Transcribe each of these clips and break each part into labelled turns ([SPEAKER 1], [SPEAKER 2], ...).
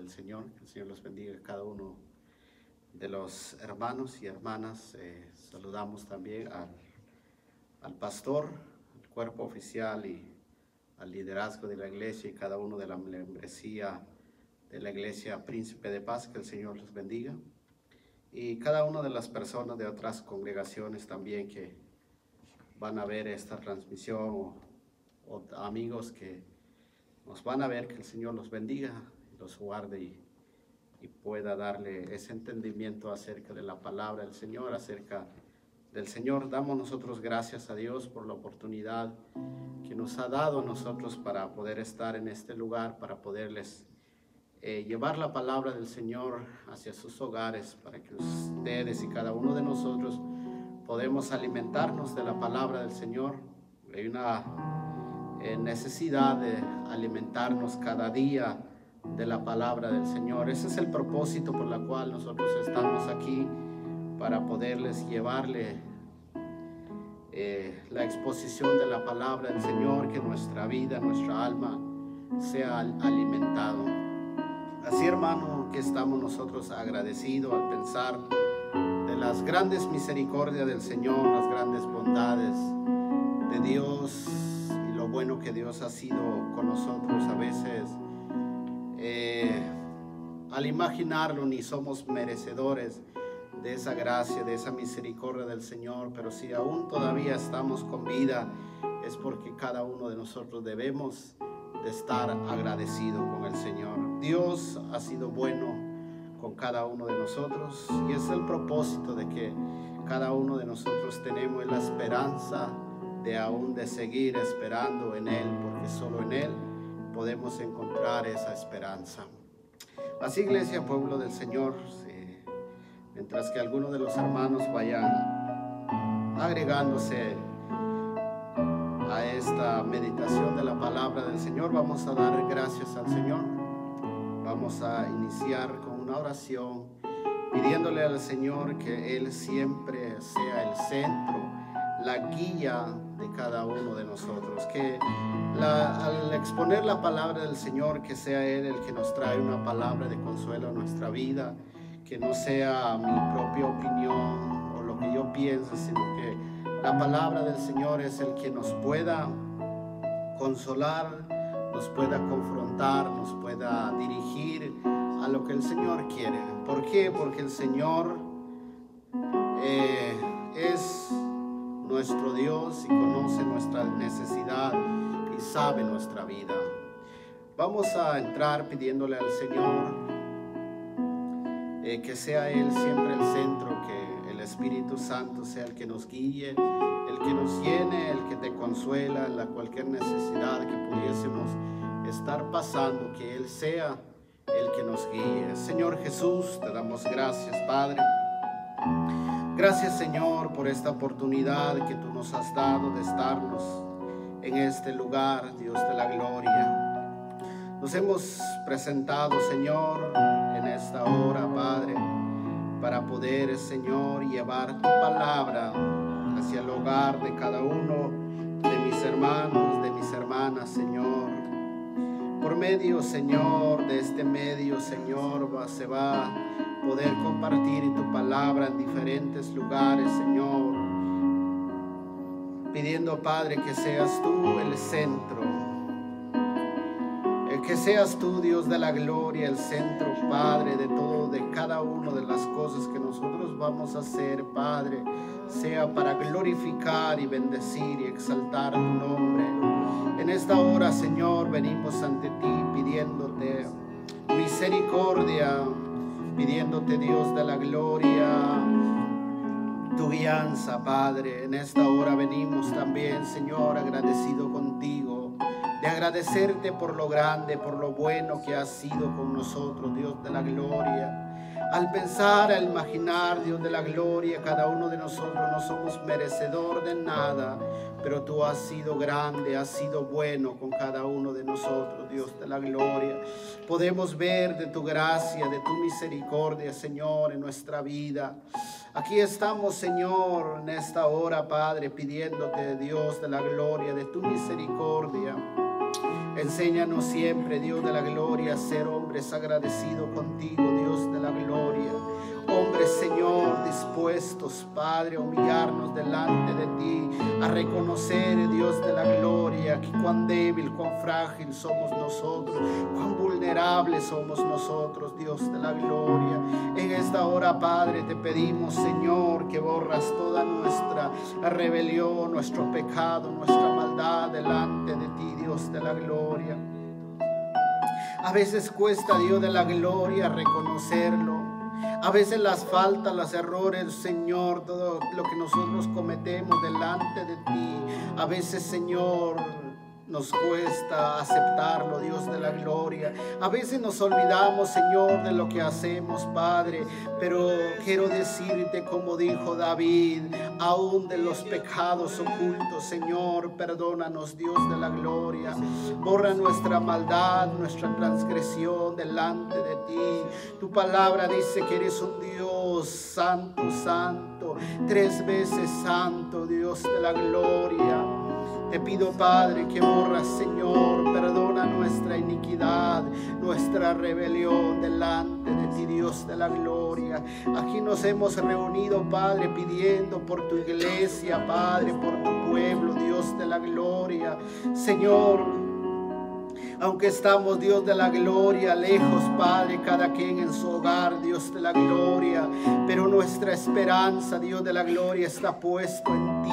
[SPEAKER 1] del Señor. Que el Señor los bendiga a cada uno de los hermanos y hermanas. Saludamos también al pastor, al cuerpo oficial y al liderazgo de la iglesia y cada uno de la membresía de la iglesia Príncipe de Paz. Que el Señor los bendiga. Y cada una de las personas de otras congregaciones también que van a ver esta transmisión o amigos que nos van a ver, que el Señor los bendiga, los guarde y pueda darle ese entendimiento acerca de la palabra del Señor, acerca del Señor. Damos nosotros gracias a Dios por la oportunidad que nos ha dado a nosotros para poder estar en este lugar, para poderles llevar la palabra del Señor hacia sus hogares, para que ustedes y cada uno de nosotros podemos alimentarnos de la palabra del Señor. Hay una necesidad de alimentarnos cada día de la palabra del Señor. Ese es el propósito por el cual nosotros estamos aquí, para poderles llevarle la exposición de la palabra del Señor, que nuestra vida, nuestra alma sea alimentado. Así, hermano, que estamos nosotros agradecidos al pensar de las grandes misericordias del Señor, las grandes bondades de Dios y lo bueno que Dios ha sido con nosotros. A veces al imaginarlo ni somos merecedores de esa gracia, de esa misericordia del Señor, pero si aún todavía estamos con vida, es porque cada uno de nosotros debemos de estar agradecido con el Señor. Dios ha sido bueno con cada uno de nosotros, y es el propósito de que cada uno de nosotros tenemos la esperanza de aún de seguir esperando en Él, porque solo en Él podemos encontrar esa esperanza. Así, iglesia, pueblo del Señor, mientras que algunos de los hermanos vayan agregándose a esta meditación de la palabra del Señor, vamos a dar gracias al Señor. Vamos a iniciar con una oración, pidiéndole al Señor que Él siempre sea el centro, la guía de cada uno de nosotros, que al exponer la palabra del Señor, que sea Él el que nos trae una palabra de consuelo a nuestra vida, que no sea mi propia opinión o lo que yo pienso, sino que la palabra del Señor es el que nos pueda consolar, nos pueda confrontar, nos pueda dirigir a lo que el Señor quiere. ¿Por qué? Porque el Señor es nuestro Dios y conoce nuestra necesidad y sabe nuestra vida. Vamos a entrar pidiéndole al Señor que sea Él siempre el centro, que el Espíritu Santo sea el que nos guíe, el que nos llene, el que te consuela en cualquier necesidad que pudiésemos estar pasando, que Él sea el que nos guíe. Señor Jesús, te damos gracias, Padre. Gracias, Señor, por esta oportunidad que tú nos has dado de estarnos en este lugar, Dios de la gloria. Nos hemos presentado, Señor, en esta hora, Padre, para poder, Señor, llevar tu palabra hacia el hogar de cada uno de mis hermanos, de mis hermanas, Señor. Por medio, Señor, de este medio, Señor, se va a poder compartir tu palabra en diferentes lugares, Señor. Pidiendo, Padre, que seas tú el centro, que seas tú, Dios de la gloria, el centro, Padre, de todo, de cada una de las cosas que nosotros vamos a hacer, Padre, sea para glorificar y bendecir y exaltar tu nombre. En esta hora, Señor, venimos ante ti pidiéndote misericordia, pidiéndote, Dios de la gloria, tu guianza, Padre. En esta hora venimos también, Señor, agradecido contigo, de agradecerte por lo grande, por lo bueno que has sido con nosotros, Dios de la gloria. Al pensar, al imaginar, Dios de la gloria, cada uno de nosotros no somos merecedor de nada, pero tú has sido grande, has sido bueno con cada uno de nosotros, Dios de la gloria. Podemos ver de tu gracia, de tu misericordia, Señor, en nuestra vida. Aquí estamos, Señor, en esta hora, Padre, pidiéndote, Dios de la gloria, de tu misericordia. Enséñanos siempre, Dios de la gloria, a ser hombres hombres agradecidos contigo, Dios de la gloria. Hombres, Señor, dispuestos, Padre, a humillarnos delante de ti, a reconocer, Dios de la gloria, que cuán débil, cuán frágil somos nosotros, cuán vulnerables somos nosotros, Dios de la gloria. En esta hora, Padre, te pedimos, Señor, que borras toda nuestra rebelión, nuestro pecado, nuestra maldad delante de ti, Dios de la gloria. A veces cuesta, Dios de la gloria, reconocerlo. A veces las faltas, los errores, Señor, todo lo que nosotros cometemos delante de ti, a veces, Señor, nos cuesta aceptarlo, Dios de la gloria. A veces nos olvidamos, Señor, de lo que hacemos, Padre. Pero quiero decirte, como dijo David, aún de los pecados ocultos, Señor, perdónanos, Dios de la gloria. Borra nuestra maldad, nuestra transgresión delante de ti. Tu palabra dice que eres un Dios santo, santo, 3 veces santo, Dios de la gloria. Te pido, Padre, que borras, Señor, perdona nuestra iniquidad, nuestra rebelión delante de ti, Dios de la gloria. Aquí nos hemos reunido, Padre, pidiendo por tu iglesia, Padre, por tu pueblo, Dios de la gloria. Señor, aunque estamos, Dios de la gloria, lejos, Padre, cada quien en su hogar, Dios de la gloria, pero nuestra esperanza, Dios de la gloria, está puesto en ti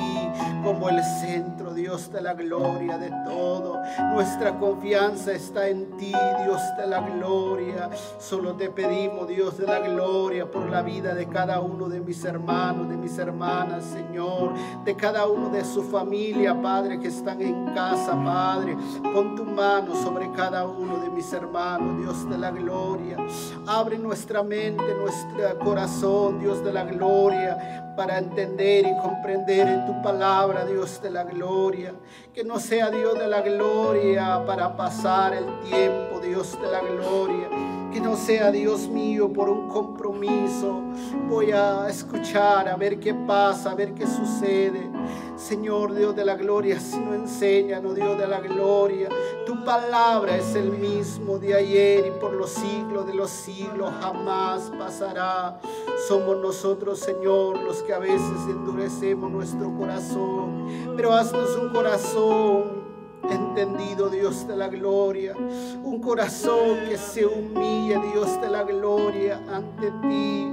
[SPEAKER 1] como el centro, Dios de la gloria de todo. Nuestra confianza está en ti, Dios de la gloria. Solo te pedimos, Dios de la gloria, por la vida de cada uno de mis hermanos, de mis hermanas, Señor, de cada uno de su familia, Padre, que están en casa, Padre. Pon tu mano sobre cada uno de mis hermanos, Dios de la gloria. Abre nuestra mente, nuestro corazón, Dios de la gloria, para entender y comprender en tu palabra, Dios de la gloria. Que no sea, Dios de la gloria, para pasar el tiempo, Dios de la gloria. Que no sea, Dios mío, por un compromiso. Voy a escuchar, a ver qué pasa, a ver qué sucede. Señor, Dios de la gloria, sino enséñanos, Dios de la gloria. Tu palabra es el mismo de ayer y por los siglos de los siglos jamás pasará. Somos nosotros, Señor, los que a veces endurecemos nuestro corazón, pero haznos un corazón entendido, Dios de la gloria, un corazón que se humille, Dios de la gloria, ante ti.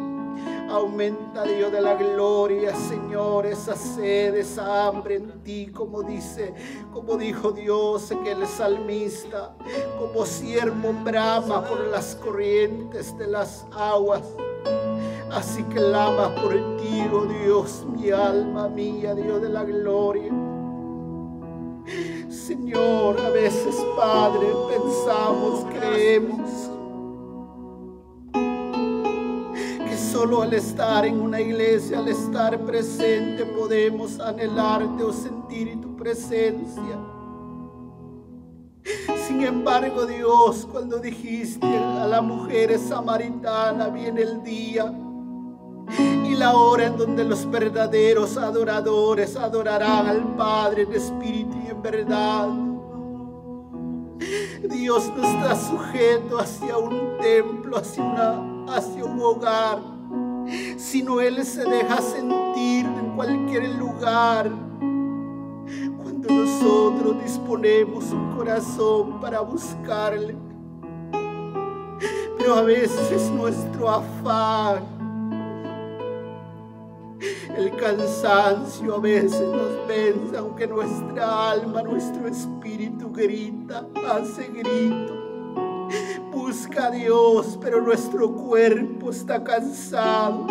[SPEAKER 1] Aumenta, Dios de la gloria, Señor, esa sed, esa hambre en ti, como dijo Dios en el salmista, como siervo brama por las corrientes de las aguas. Así clama por ti, oh Dios, mi alma mía, Dios de la gloria. Señor, a veces, Padre, pensamos, creemos que solo al estar en una iglesia, al estar presente, podemos anhelarte o sentir tu presencia. Sin embargo, Dios, cuando dijiste a la mujer samaritana, viene el día y la hora en donde los verdaderos adoradores adorarán al Padre en espíritu y en verdad. Dios no está sujeto hacia un templo, hacia un hogar, sino Él se deja sentir en cualquier lugar cuando nosotros disponemos un corazón para buscarle. Pero a veces es nuestro afán, el cansancio a veces nos vence, aunque nuestra alma, nuestro espíritu grita, hace grito, busca a Dios, pero nuestro cuerpo está cansado.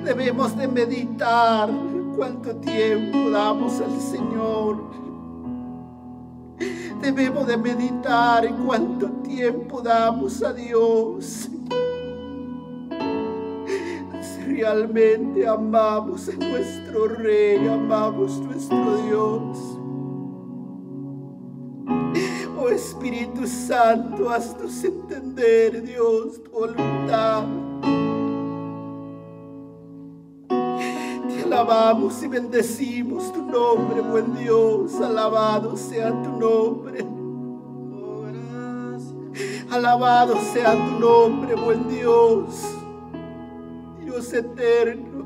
[SPEAKER 1] Debemos de meditar cuánto tiempo damos al Señor. Debemos de meditar cuánto tiempo damos a Dios. Realmente amamos a nuestro Rey, amamos nuestro Dios. Oh Espíritu Santo, haznos entender, Dios, tu voluntad. Te alabamos y bendecimos tu nombre, buen Dios, alabado sea tu nombre. Alabado sea tu nombre, buen Dios, Dios eterno.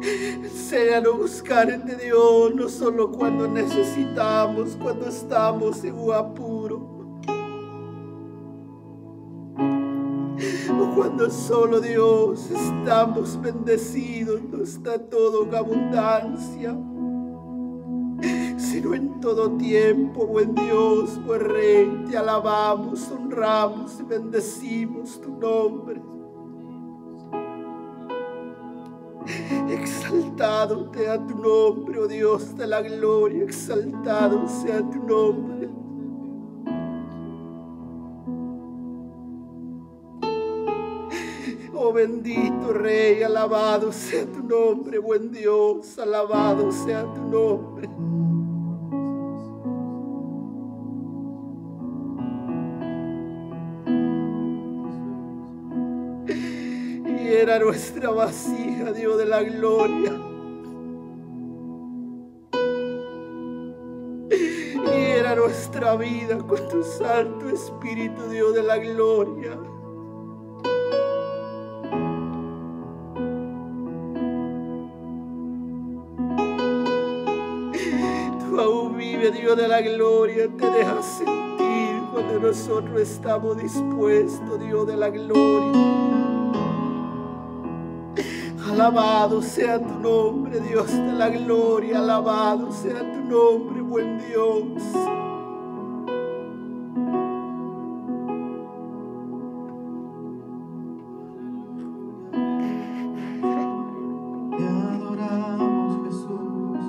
[SPEAKER 1] Enséñanos a buscarte, Dios, no solo cuando necesitamos, cuando estamos en un apuro, o cuando solo, Dios, estamos bendecidos, no está todo en abundancia, sino en todo tiempo, buen Dios, buen Rey, te alabamos, honramos y bendecimos tu nombre. Exaltado sea tu nombre, oh Dios de la gloria, exaltado sea tu nombre. Oh bendito Rey, alabado sea tu nombre, buen Dios, alabado sea tu nombre. Llena nuestra vasija, Dios de la gloria. Llena nuestra vida con tu Santo Espíritu, Dios de la gloria. Tú aún vive, Dios de la gloria, te dejas sentir cuando nosotros estamos dispuestos, Dios de la gloria. Alabado sea tu nombre, Dios de la gloria, alabado sea tu nombre, buen Dios.
[SPEAKER 2] Te adoramos, Jesús.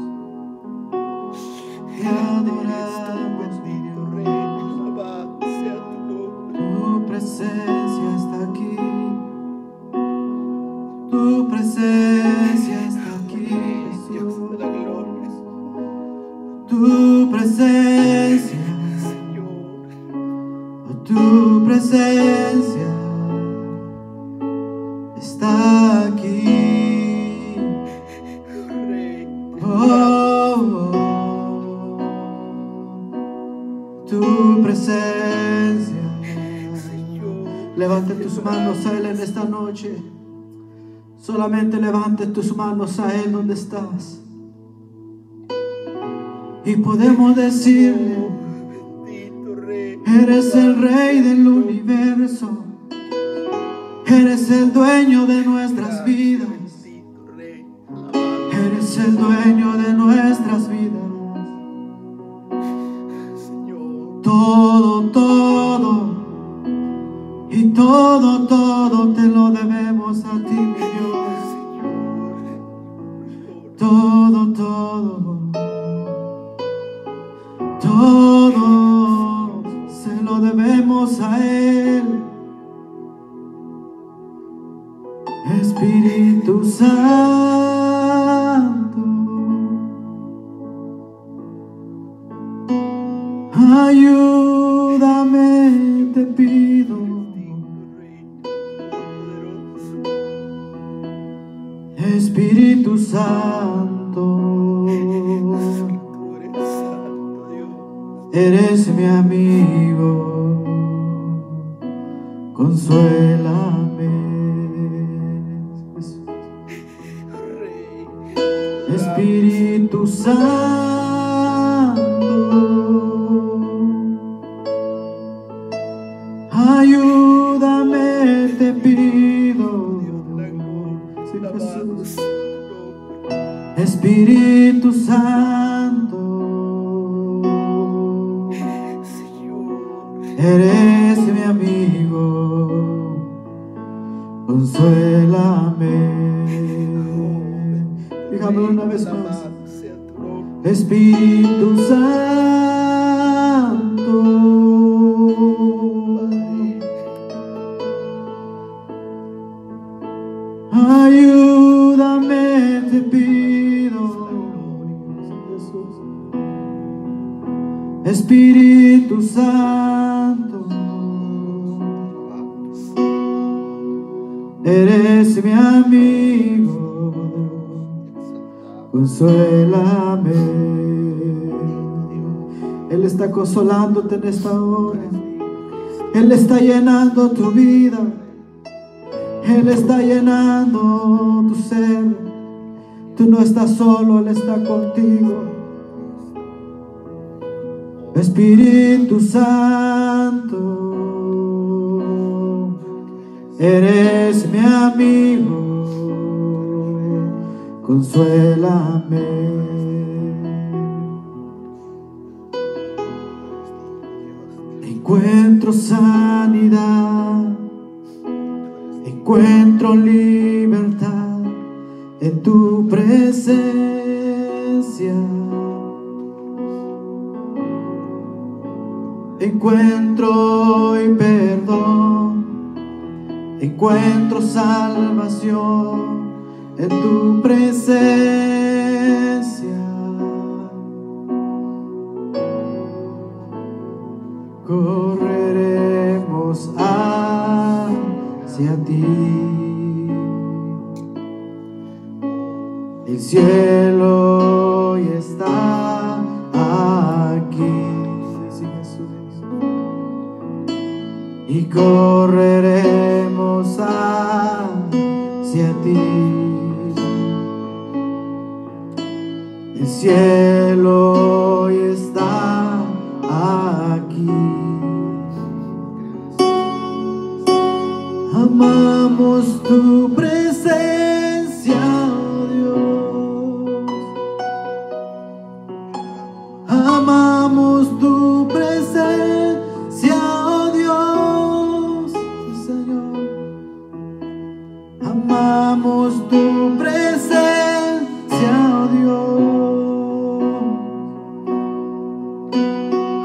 [SPEAKER 2] Te adoramos,
[SPEAKER 1] bendito Rey, alabado sea tu nombre.
[SPEAKER 2] tu presencia está aquí. Tu presencia está aquí,
[SPEAKER 1] Dios de la gloria,
[SPEAKER 2] tu presencia,
[SPEAKER 1] Señor.
[SPEAKER 2] oh, tu presencia está aquí.
[SPEAKER 1] Rey,
[SPEAKER 2] Oh, tu presencia.
[SPEAKER 1] Señor.
[SPEAKER 2] Levante tus manos a Él en esta noche. Solamente levante tus manos a Él donde estás. Y podemos decirle:
[SPEAKER 1] Bendito Rey,
[SPEAKER 2] eres el Rey del universo. Eres el dueño de nuestras vidas.
[SPEAKER 1] bendito Rey, alabado
[SPEAKER 2] Eres el dueño de nuestras vidas.
[SPEAKER 1] Señor.
[SPEAKER 2] Todo, todo. Y todo, todo te lo debemos a ti, mi Dios. Todo, todo. Todo se lo debemos a Él. Espíritu Santo, ayúdame, te pido. Espíritu Santo,
[SPEAKER 1] Tú eres santo, Dios.
[SPEAKER 2] eres mi amigo, consuélame.
[SPEAKER 1] Rey,
[SPEAKER 2] Espíritu Santo, ayúdame, te pido. Sí, Jesús. Espíritu Santo, eres mi amigo, consuélame. Dígame una vez más. Espíritu Santo, ayúdame, te pido. Espíritu Santo, eres mi amigo, consuélame. Él está consolándote en esta hora. Él está llenando tu vida. Él está llenando tu ser. Tú no estás solo, Él está contigo. Espíritu Santo, eres mi amigo, consuélame. Encuentro sanidad, encuentro libertad en tu presencia. Encuentro hoy perdón, encuentro salvación en tu presencia. Correremos hacia ti. El cielo hoy está aquí. Y correremos hacia ti. El cielo hoy está aquí. Amamos tu presencia, oh Dios. Amamos tu presencia, oh Dios, sí, Señor. Amamos tu presencia, oh Dios.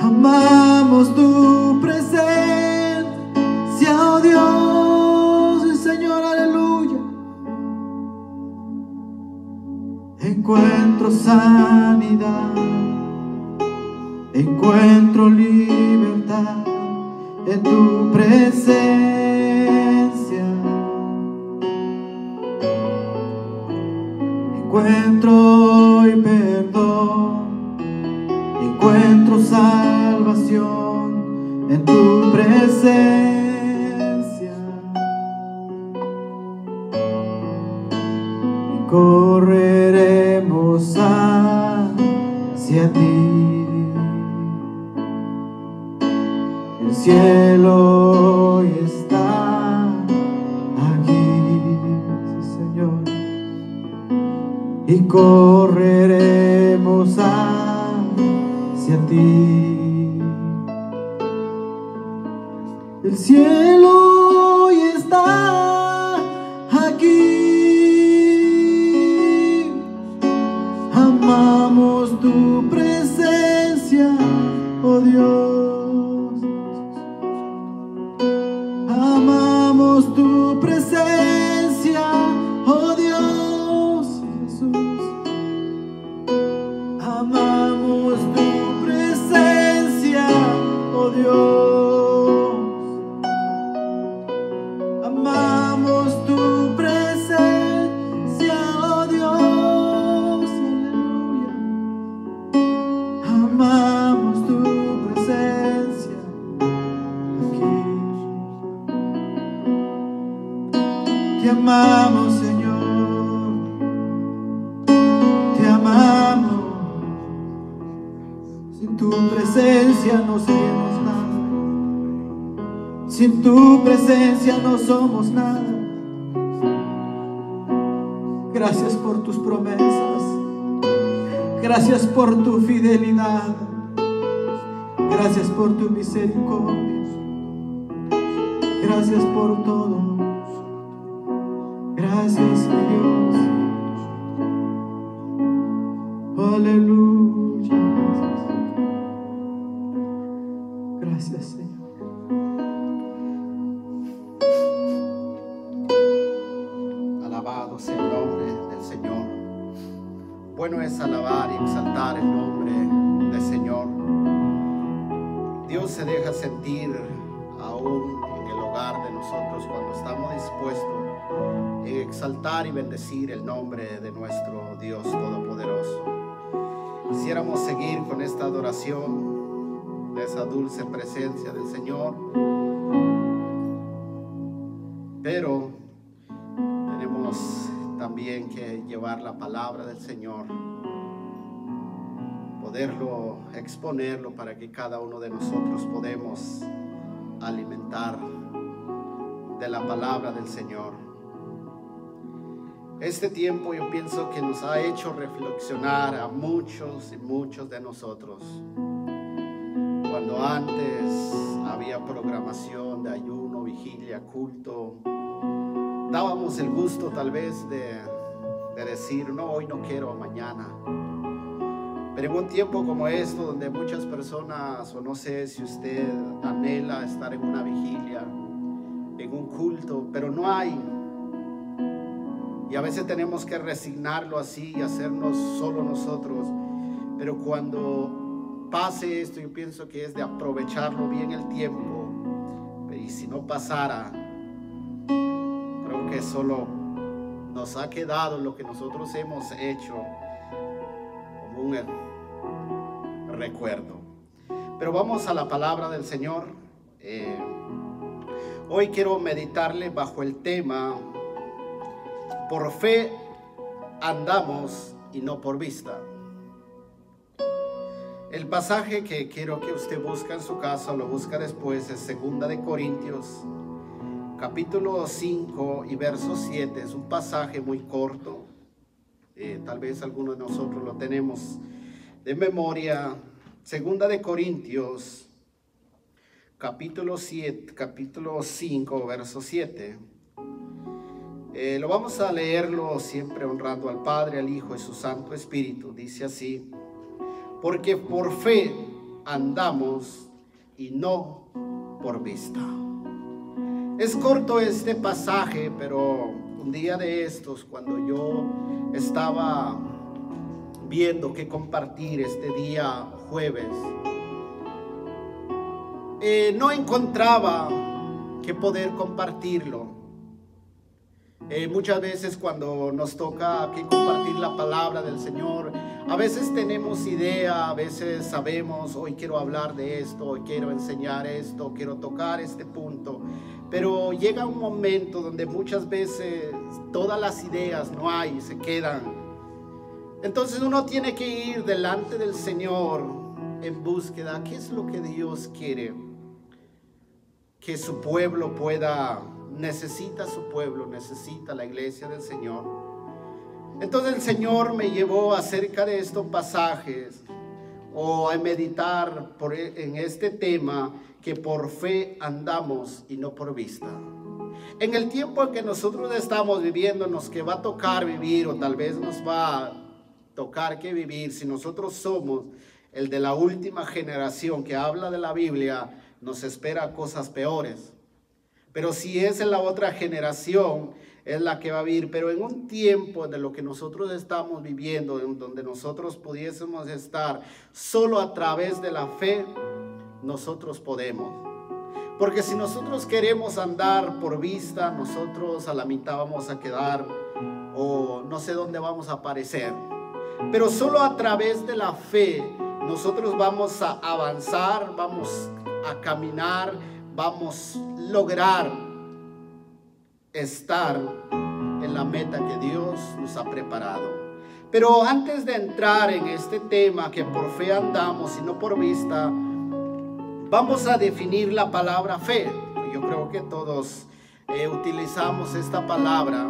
[SPEAKER 2] Amamos tu presencia, oh Dios, sí, Señor, aleluya. Encuentro sanidad, encuentro libertad en tu presencia. Encuentro hoy perdón, encuentro salvación en tu presencia. Y correremos hacia ti. El cielo hoy está aquí, sí, Señor. Y correremos hacia ti. El cielo hoy está aquí. Amamos tu presencia, oh Dios. Amamos tu presencia, oh Dios, Jesús. Amamos tu presencia, oh Dios. Amamos tu presencia, oh Dios, aleluya. Amamos tu presencia aquí. Te amamos, Señor, te amamos. Sin tu presencia no seríamos nada. Sin tu presencia no somos nada. Gracias por tus promesas. Gracias por tu fidelidad. Gracias por tu misericordia. Gracias por todo. Gracias, mi Dios. Aleluya. Gracias, Señor.
[SPEAKER 1] Alabado sea el nombre del Señor. Bueno es alabar y exaltar el nombre del Señor. Dios se deja sentir aún en el hogar de nosotros cuando estamos dispuestos en exaltar y bendecir el nombre de nuestro Dios Todopoderoso. Quisiéramos seguir con esta adoración esa dulce presencia del Señor. Pero tenemos también que llevar la palabra del Señor, poderlo exponerlo para que cada uno de nosotros podemos alimentar de la palabra del Señor. Este tiempo yo pienso que nos ha hecho reflexionar a muchos y muchos de nosotros. Cuando antes había programación de ayuno, vigilia, culto, dábamos el gusto tal vez de decir, no, hoy no quiero, mañana. Pero en un tiempo como esto, donde muchas personas, o no sé si usted anhela estar en una vigilia, en un culto, pero no hay. Y a veces tenemos que resignarlo así y hacernos solo nosotros. Pero cuando pase esto, yo pienso que es de aprovecharlo bien el tiempo. Y si no pasara, creo que solo nos ha quedado lo que nosotros hemos hecho como un recuerdo. Pero vamos a la palabra del Señor. Hoy quiero meditarle bajo el tema: por fe andamos y no por vista. El pasaje que quiero que usted busque en su casa, o lo busca después, es 2 de Corintios, capítulo 5 y verso 7. Es un pasaje muy corto. Tal vez algunos de nosotros lo tenemos de memoria. 2 de Corintios, capítulo 5, verso 7. Lo vamos a leerlo siempre honrando al Padre, al Hijo y su Santo Espíritu. Dice así: porque por fe andamos y no por vista. Es corto este pasaje, pero un día de estos, cuando yo estaba viendo qué compartir este día jueves, no encontraba qué poder compartirlo. Muchas veces cuando nos toca aquí compartir la palabra del Señor, a veces tenemos idea, a veces sabemos, hoy quiero hablar de esto, hoy quiero enseñar esto, quiero tocar este punto. Pero llega un momento donde muchas veces todas las ideas no hay, se quedan. Entonces uno tiene que ir delante del Señor en búsqueda. ¿Qué es lo que Dios quiere que su pueblo pueda? Necesita su pueblo, necesita la iglesia del Señor. Entonces el Señor me llevó acerca de estos pasajes, o a meditar en este tema, que por fe andamos y no por vista. En el tiempo en que nosotros estamos viviendo, nos que va a tocar vivir, o tal vez nos va a tocar que vivir, si nosotros somos el de la última generación que habla de la Biblia, nos espera cosas peores. Pero si es en la otra generación, es la que va a vivir. Pero en un tiempo de lo que nosotros estamos viviendo, en donde nosotros pudiésemos estar solo a través de la fe, nosotros podemos. Porque si nosotros queremos andar por vista, nosotros a la mitad vamos a quedar, o no sé dónde vamos a aparecer. Pero solo a través de la fe nosotros vamos a avanzar, vamos a caminar, vamos a lograr estar en la meta que Dios nos ha preparado. Pero antes de entrar en este tema, que por fe andamos y no por vista, vamos a definir la palabra fe. Yo creo que todos utilizamos esta palabra,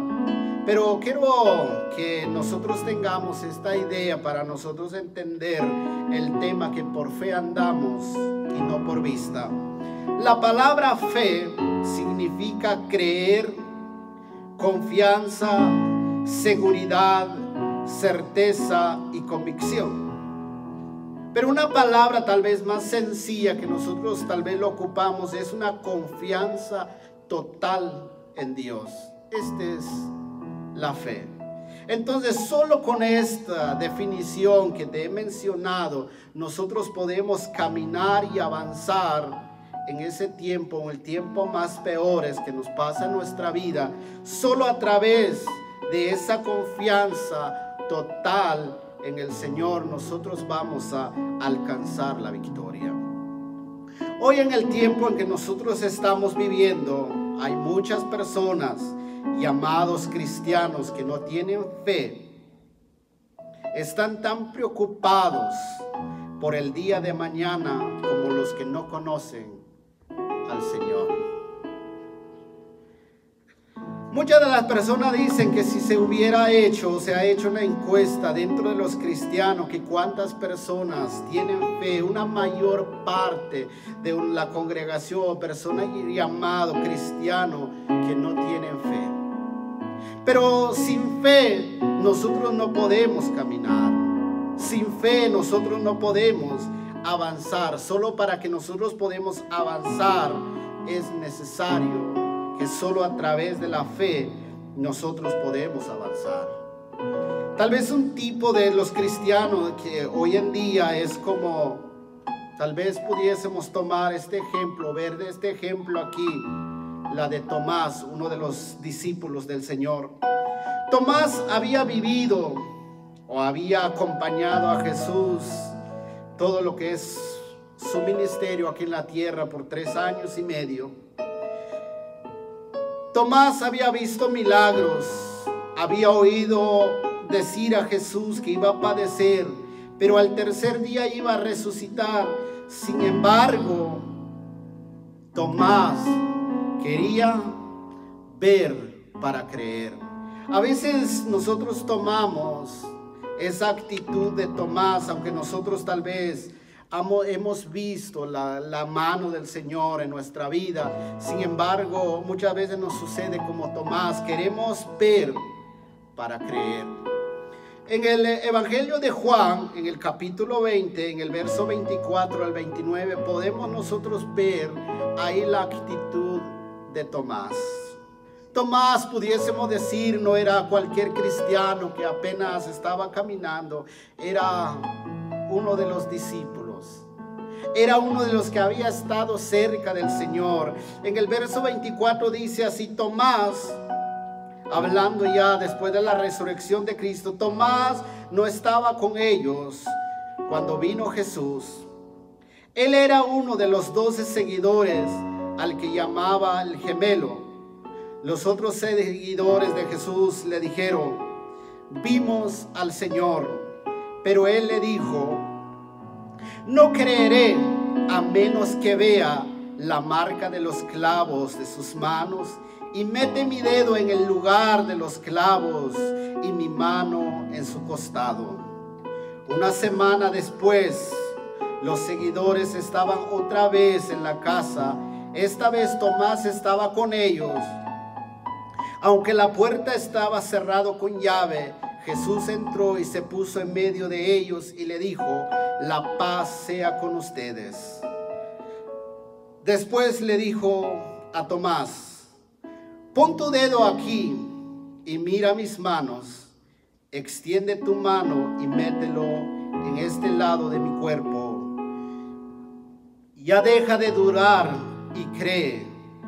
[SPEAKER 1] pero quiero que nosotros tengamos esta idea para nosotros entender el tema, que por fe andamos y no por vista. La palabra fe significa creer, confianza, seguridad, certeza y convicción. Pero una palabra tal vez más sencilla que nosotros tal vez lo ocupamos es una confianza total en Dios. Esta es la fe. Entonces, solo con esta definición que te he mencionado, nosotros podemos caminar y avanzar en ese tiempo, en el tiempo más peores que nos pasa en nuestra vida. Solo a través de esa confianza total en el Señor, nosotros vamos a alcanzar la victoria. Hoy en el tiempo en que nosotros estamos viviendo, hay muchas personas llamados cristianos que no tienen fe. Están tan preocupados por el día de mañana como los que no conocen al Señor. Muchas de las personas dicen que si se ha hecho una encuesta dentro de los cristianos, que cuántas personas tienen fe, una mayor parte de la congregación o personas llamados cristianos que no tienen fe. Pero sin fe nosotros no podemos caminar. Sin fe nosotros no podemos avanzar. Solo para que nosotros podamos avanzar es necesario que solo a través de la fe nosotros podemos avanzar. Tal vez un tipo de los cristianos que hoy en día es como, tal vez pudiésemos tomar este ejemplo, ver de este ejemplo aquí, la de Tomás, uno de los discípulos del Señor. Tomás había vivido o había acompañado a Jesús todo lo que es su ministerio aquí en la tierra por 3 años y medio. Tomás había visto milagros, había oído decir a Jesús que iba a padecer, pero al tercer día iba a resucitar. Sin embargo, Tomás quería ver para creer. A veces nosotros tomamos esa actitud de Tomás, aunque nosotros tal vez hemos visto la mano del Señor en nuestra vida. Sin embargo, muchas veces nos sucede como Tomás, queremos ver para creer. En el Evangelio de Juan, en el capítulo 20, en el verso 24 al 29, podemos nosotros ver ahí la actitud de Tomás. Tomás, pudiésemos decir, no era cualquier cristiano que apenas estaba caminando, era uno de los discípulos. Era uno de los que había estado cerca del Señor. En el verso 24 dice así: Tomás, hablando ya después de la resurrección de Cristo, Tomás no estaba con ellos cuando vino Jesús. Él era uno de los 12 seguidores al que llamaba el gemelo. Los otros seguidores de Jesús le dijeron: vimos al Señor. Pero él le dijo: no creeré a menos que vea la marca de los clavos de sus manos y mete mi dedo en el lugar de los clavos y mi mano en su costado. Una semana después, los seguidores estaban otra vez en la casa. Esta vez Tomás estaba con ellos. Aunque la puerta estaba cerrada con llave, Jesús entró y se puso en medio de ellos y le dijo: la paz sea con ustedes. Después le dijo a Tomás: pon tu dedo aquí y mira mis manos. Extiende tu mano y mételo en este lado de mi cuerpo. Ya deja de dudar y cree.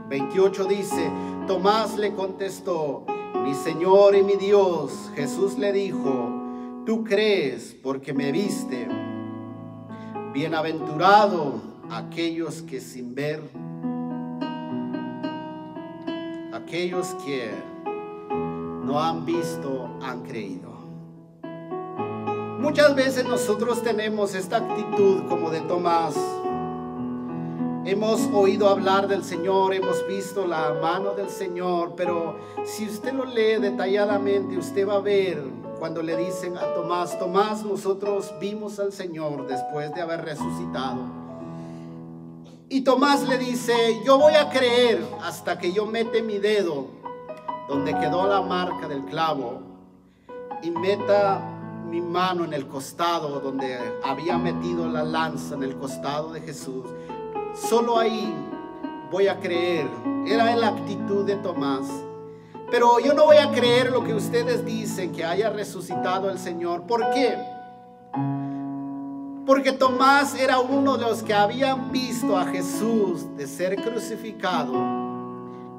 [SPEAKER 1] 28 dice: Tomás le contestó: mi Señor y mi Dios. Jesús le dijo: tú crees porque me viste. Bienaventurado aquellos que sin ver, aquellos que no han visto, han creído. Muchas veces nosotros tenemos esta actitud como de Tomás. Hemos oído hablar del Señor, hemos visto la mano del Señor, pero si usted lo lee detalladamente, usted va a ver cuando le dicen a Tomás: Tomás, nosotros vimos al Señor después de haber resucitado. Y Tomás le dice: yo voy a creer hasta que yo mete mi dedo donde quedó la marca del clavo y meta mi mano en el costado donde había metido la lanza, en el costado de Jesús. Solo ahí voy a creer. Era la actitud de Tomás. Pero yo no voy a creer lo que ustedes dicen, que haya resucitado el Señor. ¿Por qué? Porque Tomás era uno de los que habían visto a Jesús de ser crucificado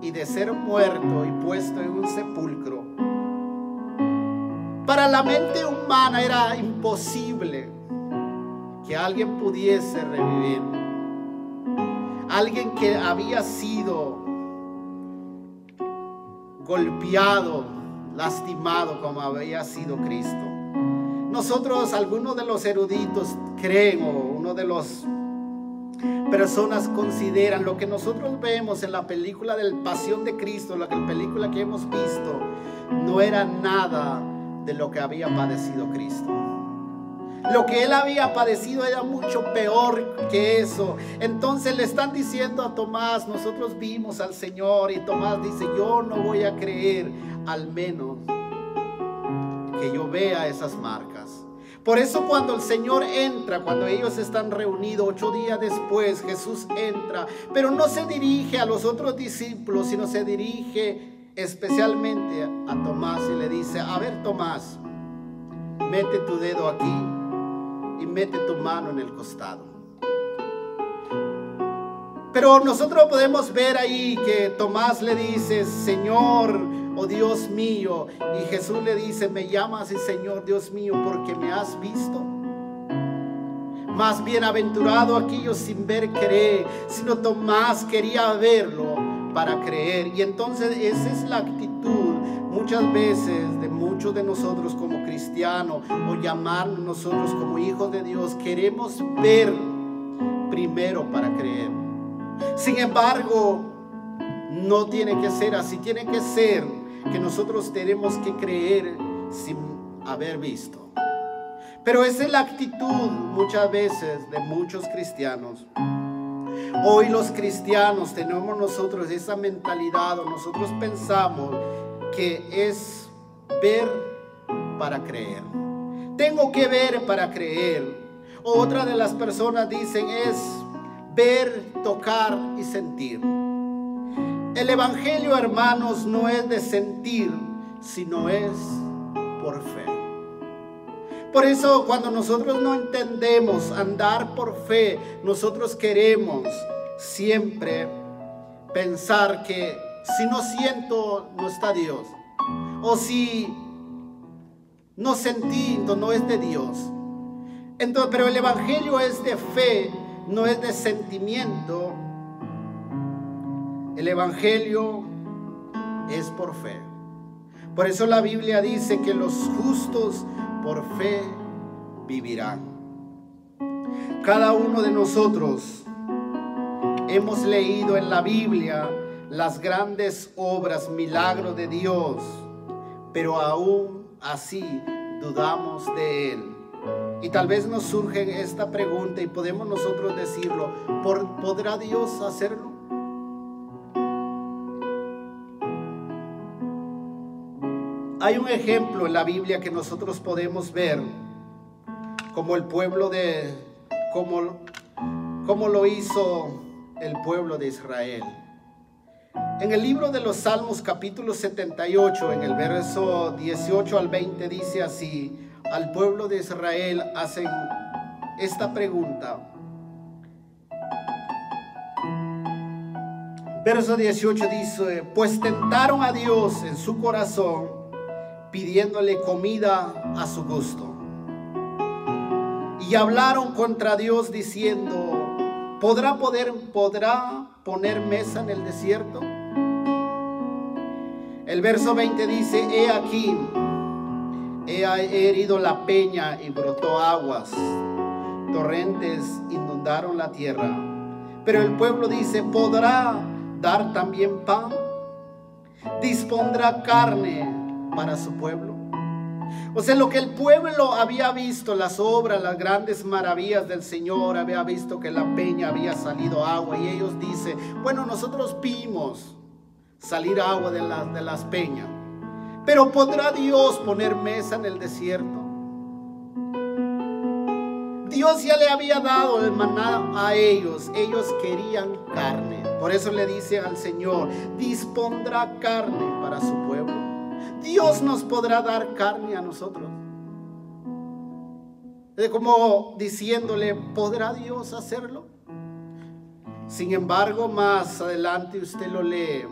[SPEAKER 1] y de ser muerto y puesto en un sepulcro. Para la mente humana era imposible que alguien pudiese revivir. alguien que había sido golpeado, lastimado como había sido Cristo. Nosotros, algunos de los eruditos creen, o uno de los personas consideran, lo que nosotros vemos en la película del Pasión de Cristo, la película que hemos visto, no era nada de lo que había padecido Cristo. Lo que él había padecido era mucho peor que eso. Entonces le están diciendo a Tomás, nosotros vimos al Señor, y Tomás dice, yo no voy a creer al menos que yo vea esas marcas. Por eso cuando el Señor entra, cuando ellos están reunidos 8 días después, Jesús entra, pero no se dirige a los otros discípulos, sino se dirige especialmente a Tomás y le dice, a ver, Tomás, mete tu dedo aquí y mete tu mano en el costado. Pero nosotros podemos ver ahí que Tomás le dice, Señor, oh Dios mío, y Jesús le dice, me llamas y Señor Dios mío porque me has visto. Más bienaventurado aquellos sin ver cree, sino Tomás quería verlo para creer. Y entonces esa es la actitud muchas veces de muchos de nosotros como cristianos, o llamarnos nosotros como hijos de Dios. Queremos ver primero para creer. Sin embargo, no tiene que ser así. Tiene que ser que nosotros tenemos que creer sin haber visto. Pero esa es la actitud muchas veces de muchos cristianos. Hoy los cristianos tenemos nosotros esa mentalidad, o nosotros pensamos que es ver para creer. Tengo que ver para creer. Otra de las personas dicen es ver, tocar y sentir. El evangelio, hermanos, no es de sentir, sino es por fe. Por eso cuando nosotros no entendemos andar por fe, nosotros queremos siempre pensar que si no siento, no está Dios. O si no sentí, no es de Dios. Entonces, pero el evangelio es de fe, no es de sentimiento. El evangelio es por fe. Por eso la Biblia dice que los justos por fe vivirán. Cada uno de nosotros hemos leído en la Biblia las grandes obras, milagros de Dios, pero aún así dudamos de Él. Y tal vez nos surge esta pregunta y podemos nosotros decirlo, ¿podrá Dios hacerlo? Hay un ejemplo en la Biblia que nosotros podemos ver como el pueblo como lo hizo el pueblo de Israel. En el libro de los Salmos, capítulo 78, en el verso 18 al 20, dice así: al pueblo de Israel hacen esta pregunta. Verso 18 dice: pues tentaron a Dios en su corazón, pidiéndole comida a su gusto. Y hablaron contra Dios diciendo: ¿podrá poner mesa en el desierto? El verso 20 dice: he aquí, he herido la peña y brotó aguas, torrentes inundaron la tierra. Pero el pueblo dice: ¿podrá dar también pan? ¿Dispondrá carne para su pueblo? O sea, lo que el pueblo había visto, las obras, las grandes maravillas del Señor, había visto que la peña había salido agua, y ellos dicen: bueno, nosotros vimos salir agua de las peñas, pero ¿podrá Dios poner mesa en el desierto? Dios ya le había dado el maná a ellos querían carne. Por eso le dicen al Señor: ¿dispondrá carne para su pueblo? Dios nos podrá dar carne a nosotros. Como diciéndole: ¿podrá Dios hacerlo? Sin embargo, más adelante usted lo lee,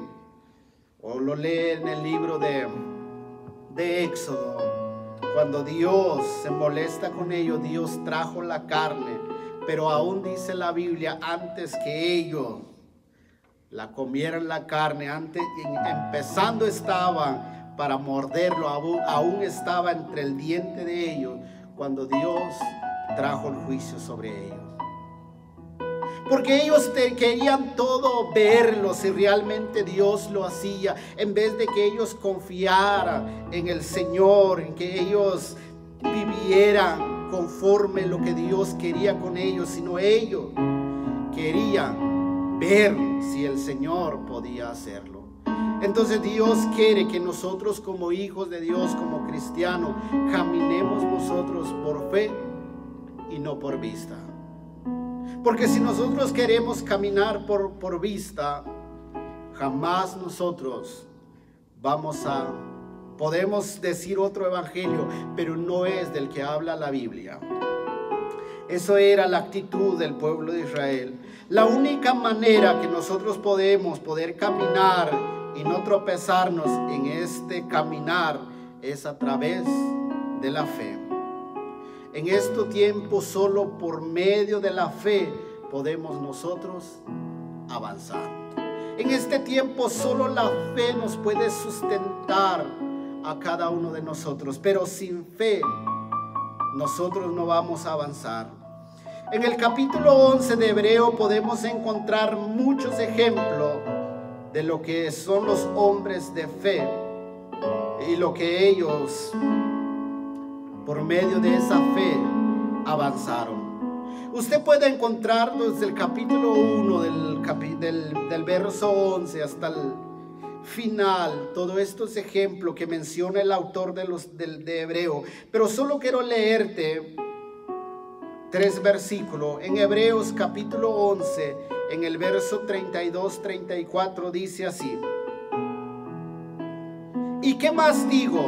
[SPEAKER 1] o lo lee en el libro de Éxodo, cuando Dios se molesta con ellos, Dios trajo la carne, pero aún dice la Biblia, antes que ellos la comieran la carne, empezando estaban para morderlo, aún estaba entre el diente de ellos, cuando Dios trajo el juicio sobre ellos. Porque ellos querían todo verlo, si realmente Dios lo hacía, en vez de que ellos confiaran en el Señor, en que ellos vivieran conforme lo que Dios quería con ellos, sino ellos querían ver si el Señor podía hacerlo. Entonces Dios quiere que nosotros como hijos de Dios, como cristianos, caminemos nosotros por fe y no por vista. Porque si nosotros queremos caminar por vista, jamás nosotros podemos decir otro evangelio, pero no es del que habla la Biblia. Eso era la actitud del pueblo de Israel. La única manera que nosotros podemos caminar y no tropezarnos en este caminar es a través de la fe. En este tiempo, solo por medio de la fe podemos nosotros avanzar. En este tiempo, solo la fe nos puede sustentar a cada uno de nosotros, pero sin fe nosotros no vamos a avanzar. En el capítulo 11 de Hebreo podemos encontrar muchos ejemplos de lo que son los hombres de fe y lo que ellos, por medio de esa fe, avanzaron. Usted puede encontrar desde el capítulo 1 del verso 11 hasta el final todos estos ejemplos que menciona el autor de Hebreo, pero solo quiero leerte 3 versículos. En Hebreos capítulo 11, en el verso 32-34 dice así: ¿y qué más digo?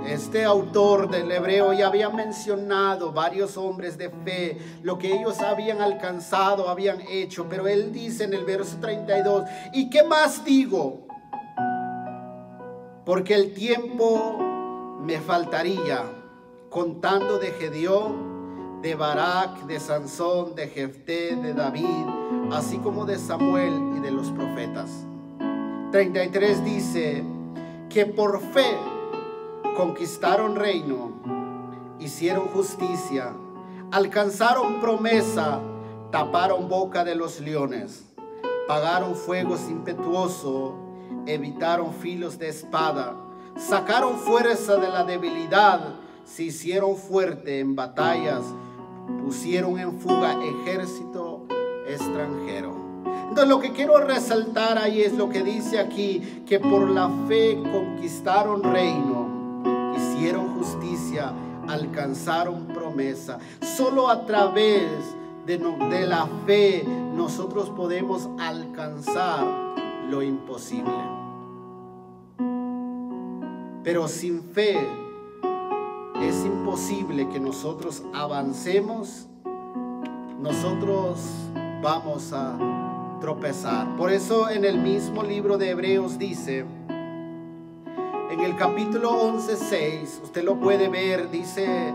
[SPEAKER 1] Este autor del Hebreo ya había mencionado varios hombres de fe, lo que ellos habían alcanzado, habían hecho, pero él dice en el verso 32: ¿y qué más digo? Porque el tiempo me faltaría, contando de Gedeón, de Barak, de Sansón, de Jefté, de David, así como de Samuel y de los profetas. 33 dice que por fe conquistaron reino, hicieron justicia, alcanzaron promesa, taparon boca de los leones, pagaron fuegos impetuosos, evitaron filos de espada, sacaron fuerza de la debilidad, se hicieron fuerte en batallas, pusieron en fuga ejército extranjero. Entonces lo que quiero resaltar ahí es lo que dice aquí, que por la fe conquistaron reino, hicieron justicia, alcanzaron promesa. Solo a través de la fe nosotros podemos alcanzar lo imposible. Pero sin fe es imposible que nosotros avancemos. Nosotros vamos a tropezar. Por eso en el mismo libro de Hebreos dice, en el capítulo 11:6, usted lo puede ver, dice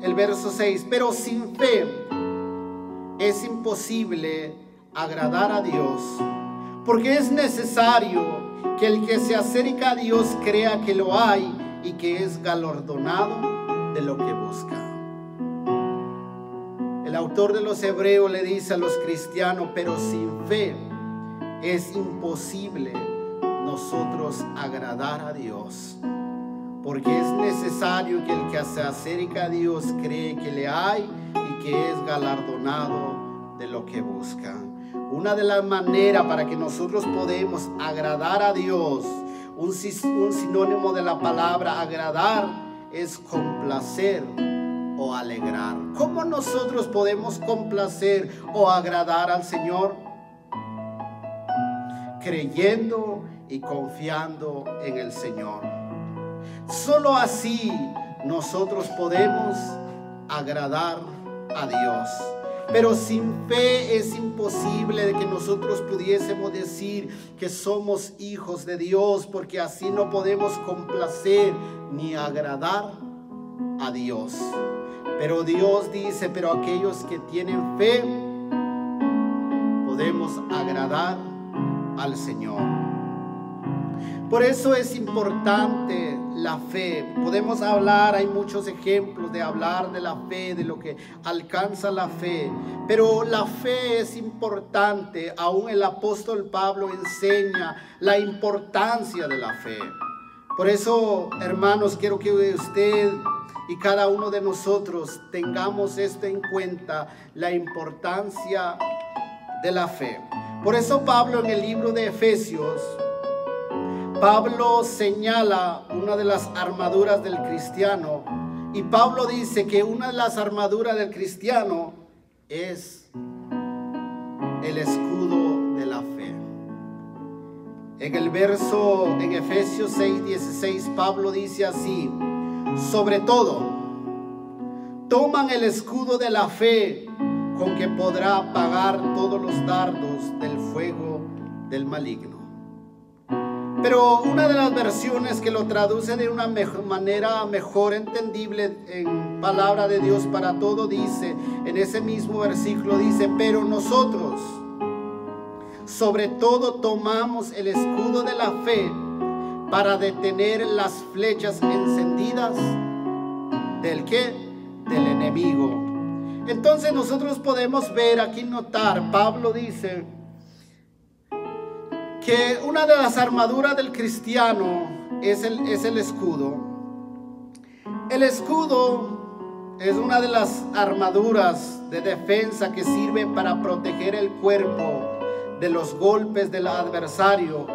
[SPEAKER 1] el verso 6: pero sin fe es imposible agradar a Dios, porque es necesario que el que se acerca a Dios crea que lo hay y que es galardonado de lo que busca. El autor de los Hebreos le dice a los cristianos: pero sin fe es imposible nosotros agradar a Dios, porque es necesario que el que se acerca a Dios cree que le hay y que es galardonado de lo que busca. Una de las maneras para que nosotros podemos agradar a Dios, un sinónimo de la palabra agradar es complacer o alegrar. ¿Cómo nosotros podemos complacer o agradar al Señor? Creyendo y confiando en el Señor. Solo así nosotros podemos agradar a Dios. Pero sin fe es imposible de que nosotros pudiésemos decir que somos hijos de Dios, porque así no podemos complacer ni agradar a Dios. Pero Dios dice: pero aquellos que tienen fe podemos agradar al Señor. Por eso es importante la fe. Podemos hablar, hay muchos ejemplos de hablar de la fe, de lo que alcanza la fe. Pero la fe es importante. Aún el apóstol Pablo enseña la importancia de la fe. Por eso, hermanos, quiero que usted y cada uno de nosotros tengamos esto en cuenta, la importancia de la fe. Por eso Pablo en el libro de Efesios, Pablo señala una de las armaduras del cristiano, y Pablo dice que una de las armaduras del cristiano es el escudo de la fe. En Efesios 6:16, Pablo dice así: sobre todo, toman el escudo de la fe, con que podrá apagar todos los dardos del fuego del maligno. Pero una de las versiones que lo traduce de una manera mejor entendible en palabra de Dios para todo, dice, en ese mismo versículo dice: pero nosotros, sobre todo, tomamos el escudo de la fe para detener las flechas encendidas ¿del qué? Del enemigo. Entonces nosotros podemos ver aquí, notar, Pablo dice que una de las armaduras del cristiano es el escudo. El escudo es una de las armaduras de defensa que sirve para proteger el cuerpo de los golpes del adversario,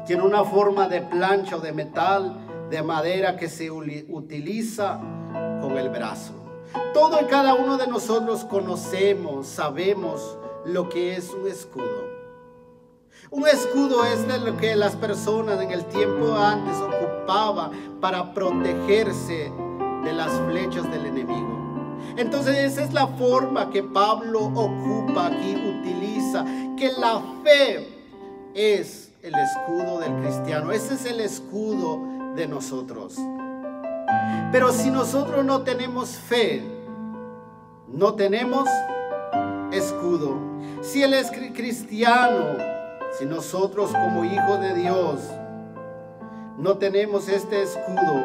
[SPEAKER 1] tiene una forma de plancha o de metal, de madera, que se utiliza con el brazo. Todo y cada uno de nosotros conocemos, sabemos lo que es un escudo. Un escudo es de lo que las personas en el tiempo antes ocupaban para protegerse de las flechas del enemigo. Entonces esa es la forma que Pablo ocupa aquí, utiliza, que la fe es el escudo del cristiano. Ese es el escudo de nosotros. Pero si nosotros no tenemos fe, no tenemos escudo. Si él es cristiano, si nosotros como hijos de Dios no tenemos este escudo,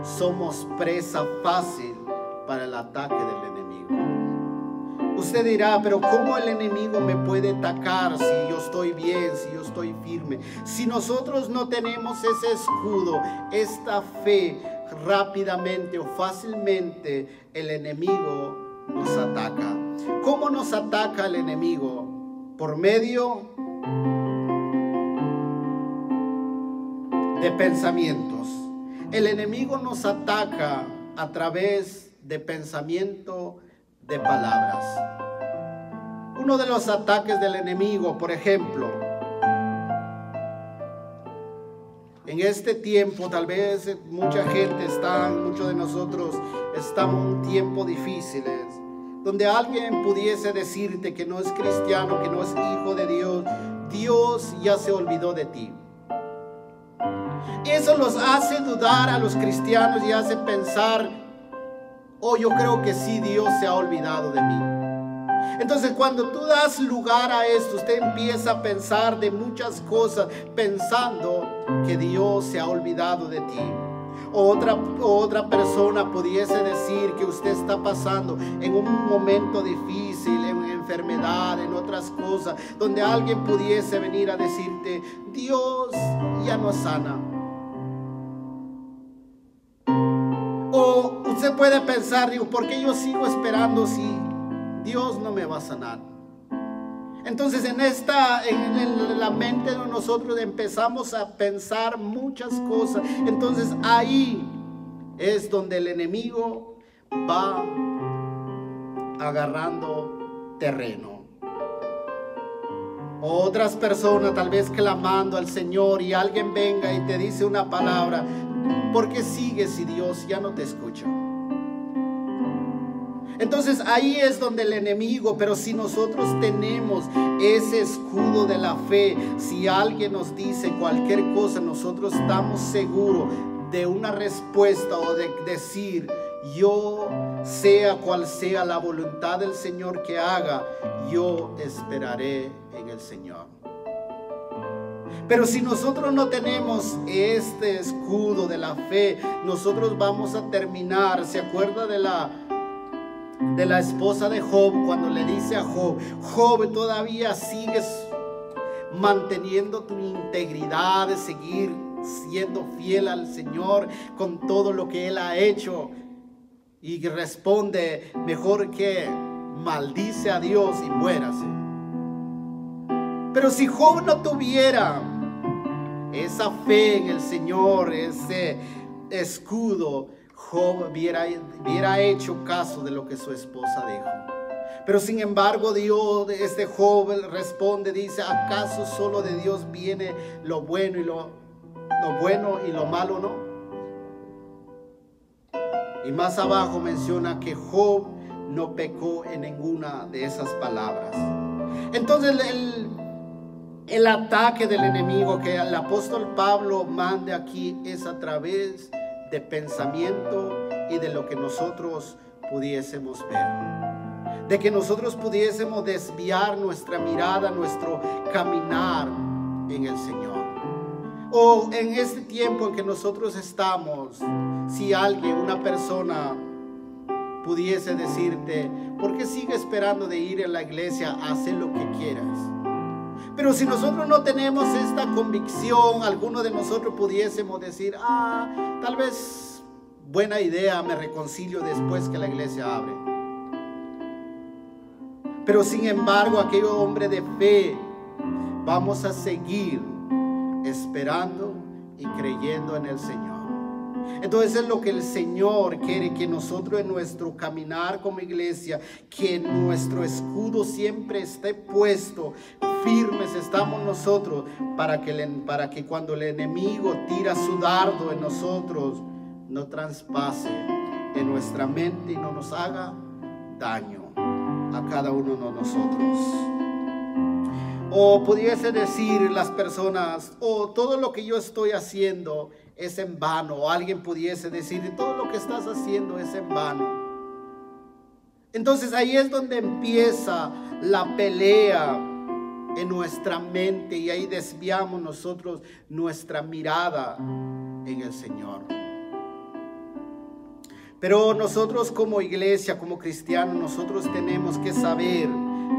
[SPEAKER 1] somos presa fácil para el ataque del enemigo. Usted dirá: pero ¿cómo el enemigo me puede atacar si yo estoy bien, si yo estoy firme? Si nosotros no tenemos ese escudo, esta fe, rápidamente o fácilmente el enemigo nos ataca. ¿Cómo nos ataca el enemigo? Por medio de pensamientos. El enemigo nos ataca a través de pensamiento, de palabras. Uno de los ataques del enemigo, por ejemplo, en este tiempo, tal vez mucha gente muchos de nosotros estamos en un tiempo difíciles, donde alguien pudiese decirte que no es cristiano, que no es hijo de Dios, Dios ya se olvidó de ti. Eso los hace dudar a los cristianos y hace pensar: oh, yo creo que sí, Dios se ha olvidado de mí. Entonces, cuando tú das lugar a esto, usted empieza a pensar de muchas cosas, pensando que Dios se ha olvidado de ti. Otra persona pudiese decir que usted está pasando en un momento difícil, en una enfermedad, en otras cosas, donde alguien pudiese venir a decirte: Dios ya no sana. O usted puede pensar: digo, ¿por qué yo sigo esperando si Dios no me va a sanar? Entonces en la mente de nosotros empezamos a pensar muchas cosas. Entonces ahí es donde el enemigo va agarrando terreno. Otras personas tal vez clamando al Señor, y alguien venga y te dice una palabra: ¿por qué sigues si Dios ya no te escucha? Entonces ahí es donde el enemigo, pero si nosotros tenemos ese escudo de la fe, si alguien nos dice cualquier cosa, nosotros estamos seguros de una respuesta, o de decir: yo, sea cual sea la voluntad del Señor que haga, yo esperaré en el el Señor. Pero si nosotros no tenemos este escudo de la fe, nosotros vamos a terminar. ¿Se acuerda de la esposa de Job cuando le dice a Job: Job, todavía sigues manteniendo tu integridad de seguir siendo fiel al Señor con todo lo que Él ha hecho? Y responde: mejor que maldice a Dios y muérase. Pero si Job no tuviera esa fe en el Señor, ese escudo, Job hubiera hecho caso de lo que su esposa dijo. Pero sin embargo Dios, Job responde, dice: ¿acaso solo de Dios viene lo bueno y lo malo, no? Y más abajo menciona que Job no pecó en ninguna de esas palabras. Entonces el ataque del enemigo que el apóstol Pablo manda aquí es a través de pensamiento y de lo que nosotros pudiésemos ver, de que nosotros pudiésemos desviar nuestra mirada, nuestro caminar en el Señor. O en este tiempo en que nosotros estamos, si alguien, una persona pudiese decirte: ¿por qué sigues esperando de ir a la iglesia a hacer lo que quieras? Pero si nosotros no tenemos esta convicción, alguno de nosotros pudiésemos decir: tal vez buena idea, me reconcilio después que la iglesia abre. Pero sin embargo, aquel hombre de fe, vamos a seguir esperando y creyendo en el Señor. Entonces es lo que el Señor quiere, que nosotros en nuestro caminar como iglesia, que nuestro escudo siempre esté puesto, firmes estamos nosotros, para que cuando el enemigo tira su dardo en nosotros, no traspase en nuestra mente y no nos haga daño a cada uno de nosotros. O pudiese decir las personas: todo lo que yo estoy haciendo es en vano. O alguien pudiese decir: todo lo que estás haciendo es en vano. Entonces ahí es donde empieza la pelea en nuestra mente, y ahí desviamos nosotros nuestra mirada en el Señor. Pero nosotros como iglesia, como cristianos, nosotros tenemos que saber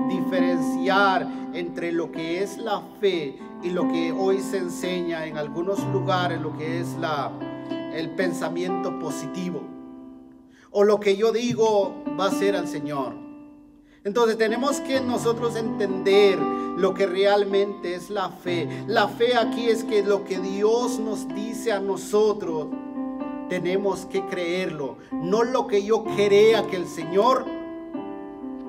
[SPEAKER 1] diferenciar entre lo que es la fe y lo que hoy se enseña en algunos lugares, lo que es el pensamiento positivo, o lo que yo digo va a ser al Señor. Entonces tenemos que nosotros entender lo que realmente es la fe. La fe aquí es que lo que Dios nos dice a nosotros, tenemos que creerlo, no lo que yo crea que el Señor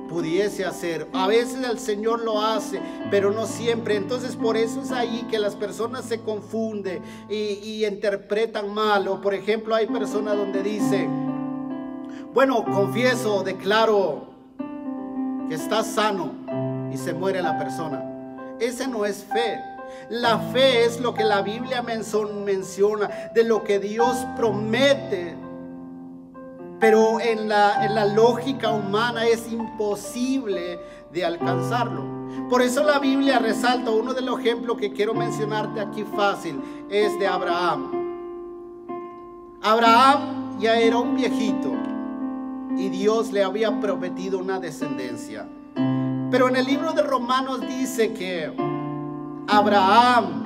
[SPEAKER 1] pudiese hacer. A veces el Señor lo hace, pero no siempre. Entonces por eso es ahí que las personas se confunden y interpretan mal. O por ejemplo, hay personas donde dicen: bueno, confieso, declaro que está sano, y se muere la persona. Ese no es fe. La fe es lo que la Biblia menciona, de lo que Dios promete. Pero en la lógica humana es imposible de alcanzarlo. Por eso la Biblia resalta, uno de los ejemplos que quiero mencionarte aquí fácil, es de Abraham. Abraham ya era un viejito y Dios le había prometido una descendencia. Pero en el libro de Romanos dice que Abraham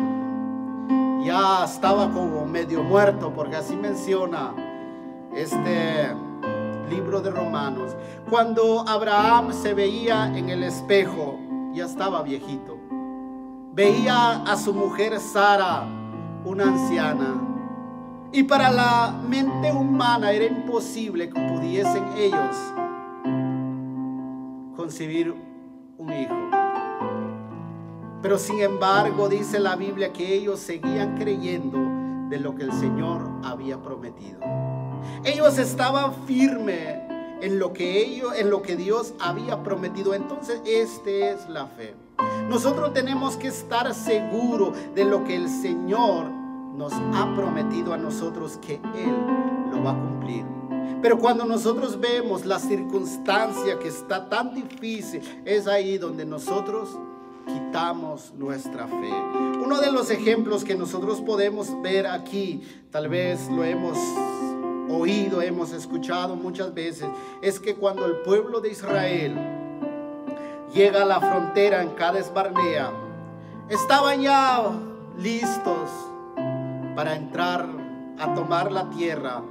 [SPEAKER 1] ya estaba como medio muerto, porque así menciona este libro de Romanos. Cuando Abraham se veía en el espejo, ya estaba viejito. Veía a su mujer Sara, una anciana, y para la mente humana era imposible que pudiesen ellos concebir un hijo. Pero sin embargo dice la Biblia que ellos seguían creyendo de lo que el Señor había prometido. Ellos estaban firmes en lo que Dios había prometido. Entonces esta es la fe. Nosotros tenemos que estar seguros de lo que el Señor nos ha prometido a nosotros, que Él lo va a cumplir. Pero cuando nosotros vemos la circunstancia que está tan difícil, es ahí donde nosotros quitamos nuestra fe. Uno de los ejemplos que nosotros podemos ver aquí, tal vez lo hemos oído, hemos escuchado muchas veces, es que cuando el pueblo de Israel llega a la frontera en Cades Barnea, estaban ya listos para entrar a tomar la tierra.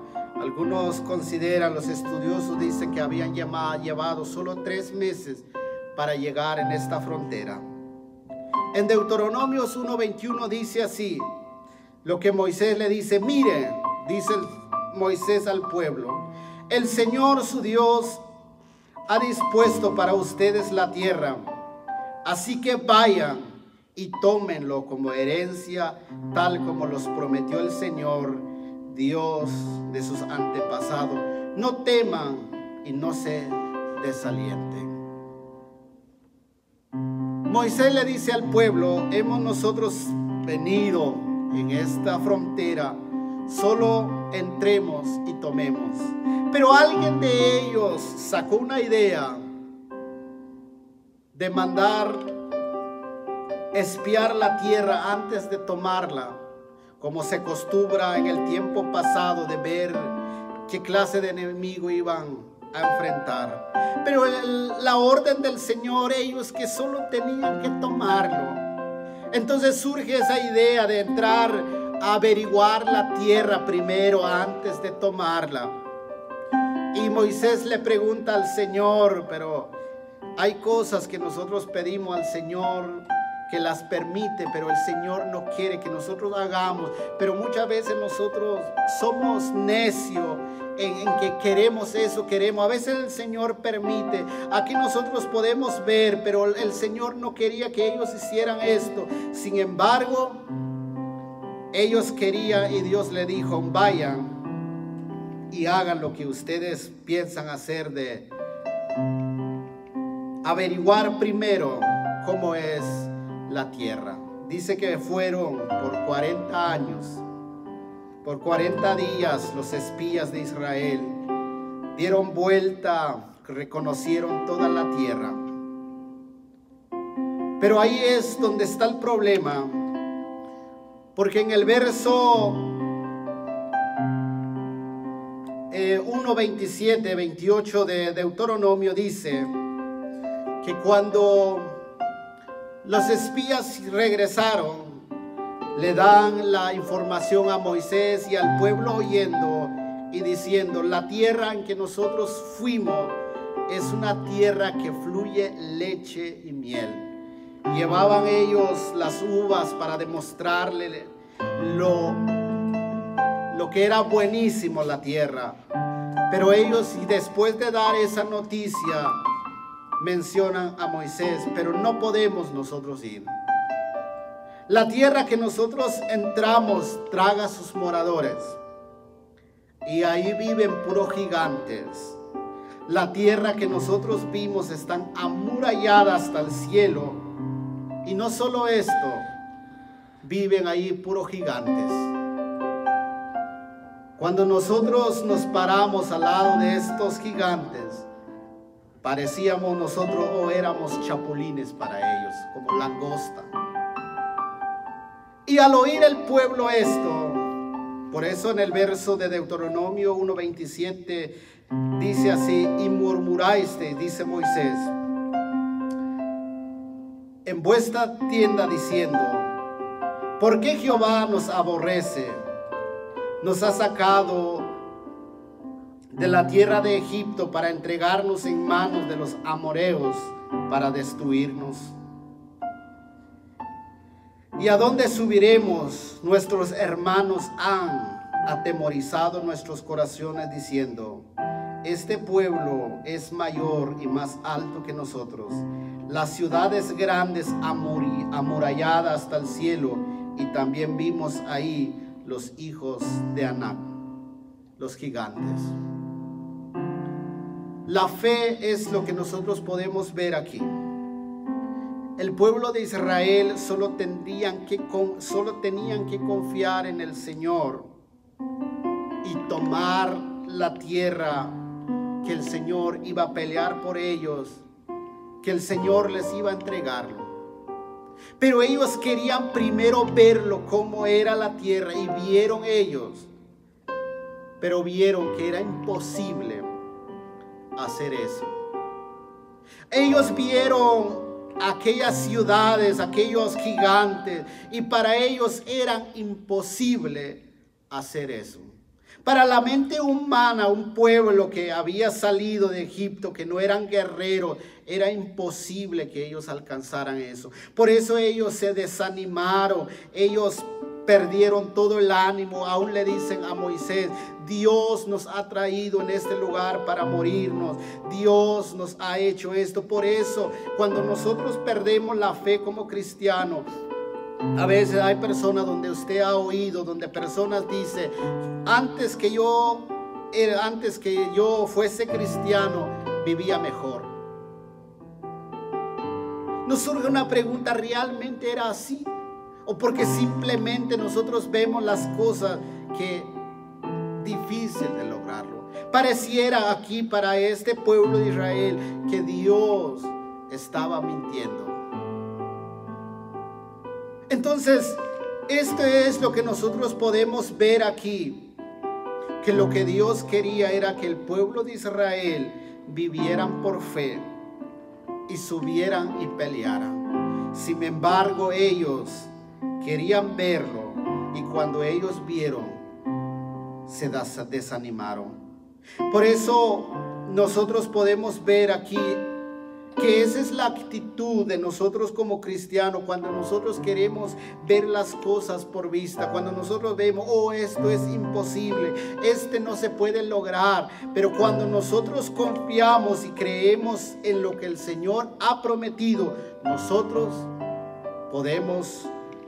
[SPEAKER 1] Algunos consideran, los estudiosos dicen que habían llevado solo 3 meses para llegar en esta frontera. En Deuteronomios 1:21 dice así, lo que Moisés le dice: mire, dice Moisés al pueblo, el Señor su Dios ha dispuesto para ustedes la tierra, así que vayan y tómenlo como herencia, tal como los prometió el Señor, Dios de sus antepasados. No teman y no se desalienten. Moisés le dice al pueblo: hemos nosotros venido en esta frontera, solo entremos y tomemos. Pero alguien de ellos sacó una idea de mandar espiar la tierra antes de tomarla, como se acostumbra en el tiempo pasado, de ver qué clase de enemigo iban a enfrentar. Pero la orden del Señor, ellos que solo tenían que tomarlo. Entonces surge esa idea de entrar a averiguar la tierra primero antes de tomarla. Y Moisés le pregunta al Señor, pero hay cosas que nosotros pedimos al Señor que las permite, pero el Señor no quiere que nosotros hagamos. Pero muchas veces nosotros somos necios en que queremos eso, queremos. A veces el Señor permite. Aquí nosotros podemos ver, pero el Señor no quería que ellos hicieran esto. Sin embargo, ellos querían, y Dios le dijo: vayan y hagan lo que ustedes piensan hacer, de averiguar primero cómo es la tierra. Dice que fueron por 40 años, por 40 días los espías de Israel dieron vuelta, reconocieron toda la tierra. Pero ahí es donde está el problema, porque en el verso 1:27, 28 de Deuteronomio dice que cuando los espías regresaron, le dan la información a Moisés y al pueblo oyendo y diciendo: la tierra en que nosotros fuimos es una tierra que fluye leche y miel. Llevaban ellos las uvas para demostrarle lo que era buenísimo la tierra. Pero ellos, y después de dar esa noticia, mencionan a Moisés: pero no podemos nosotros ir. La tierra que nosotros entramos traga a sus moradores, y ahí viven puros gigantes. La tierra que nosotros vimos están amurallada hasta el cielo, y no solo esto, viven ahí puros gigantes. Cuando nosotros nos paramos al lado de estos gigantes, parecíamos nosotros o éramos chapulines para ellos, como langosta. Y al oír el pueblo esto, por eso en el verso de Deuteronomio 1:27 dice así: y murmuraste, dice Moisés, en vuestra tienda diciendo: ¿por qué Jehová nos aborrece? Nos ha sacado de la tierra de Egipto para entregarnos en manos de los amoreos para destruirnos. ¿Y a dónde subiremos? Nuestros hermanos han atemorizado nuestros corazones diciendo: este pueblo es mayor y más alto que nosotros. Las ciudades grandes amuralladas hasta el cielo, y también vimos ahí los hijos de Anac, los gigantes. La fe es lo que nosotros podemos ver aquí. El pueblo de Israel solo tenían que confiar en el Señor y tomar la tierra que el Señor iba a pelear por ellos, que el Señor les iba a entregarlo. Pero ellos querían primero verlo como era la tierra, y vieron ellos, pero vieron que era imposible hacer eso. Ellos vieron aquellas ciudades, aquellos gigantes, y para ellos era imposible hacer eso. Para la mente humana, un pueblo que había salido de Egipto, que no eran guerreros, era imposible que ellos alcanzaran eso. Por eso ellos se desanimaron, ellos perdieron todo el ánimo. Aún le dicen a Moisés: Dios nos ha traído en este lugar para morirnos. Dios nos ha hecho esto. Por eso, cuando nosotros perdemos la fe como cristianos, a veces hay personas donde usted ha oído, donde personas dicen: antes que yo fuese cristiano, vivía mejor. Nos surge una pregunta: ¿realmente era así? ¿O porque simplemente nosotros vemos las cosas que difícil de lograrlo? Pareciera aquí para este pueblo de Israel que Dios estaba mintiendo. Entonces, esto es lo que nosotros podemos ver aquí, que lo que Dios quería era que el pueblo de Israel vivieran por fe y subieran y pelearan. Sin embargo, ellos querían verlo, y cuando ellos vieron, se desanimaron. Por eso nosotros podemos ver aquí que esa es la actitud de nosotros como cristianos. Cuando nosotros queremos ver las cosas por vista, cuando nosotros vemos: oh, esto es imposible, no se puede lograr. Pero cuando nosotros confiamos y creemos en lo que el Señor ha prometido, nosotros podemos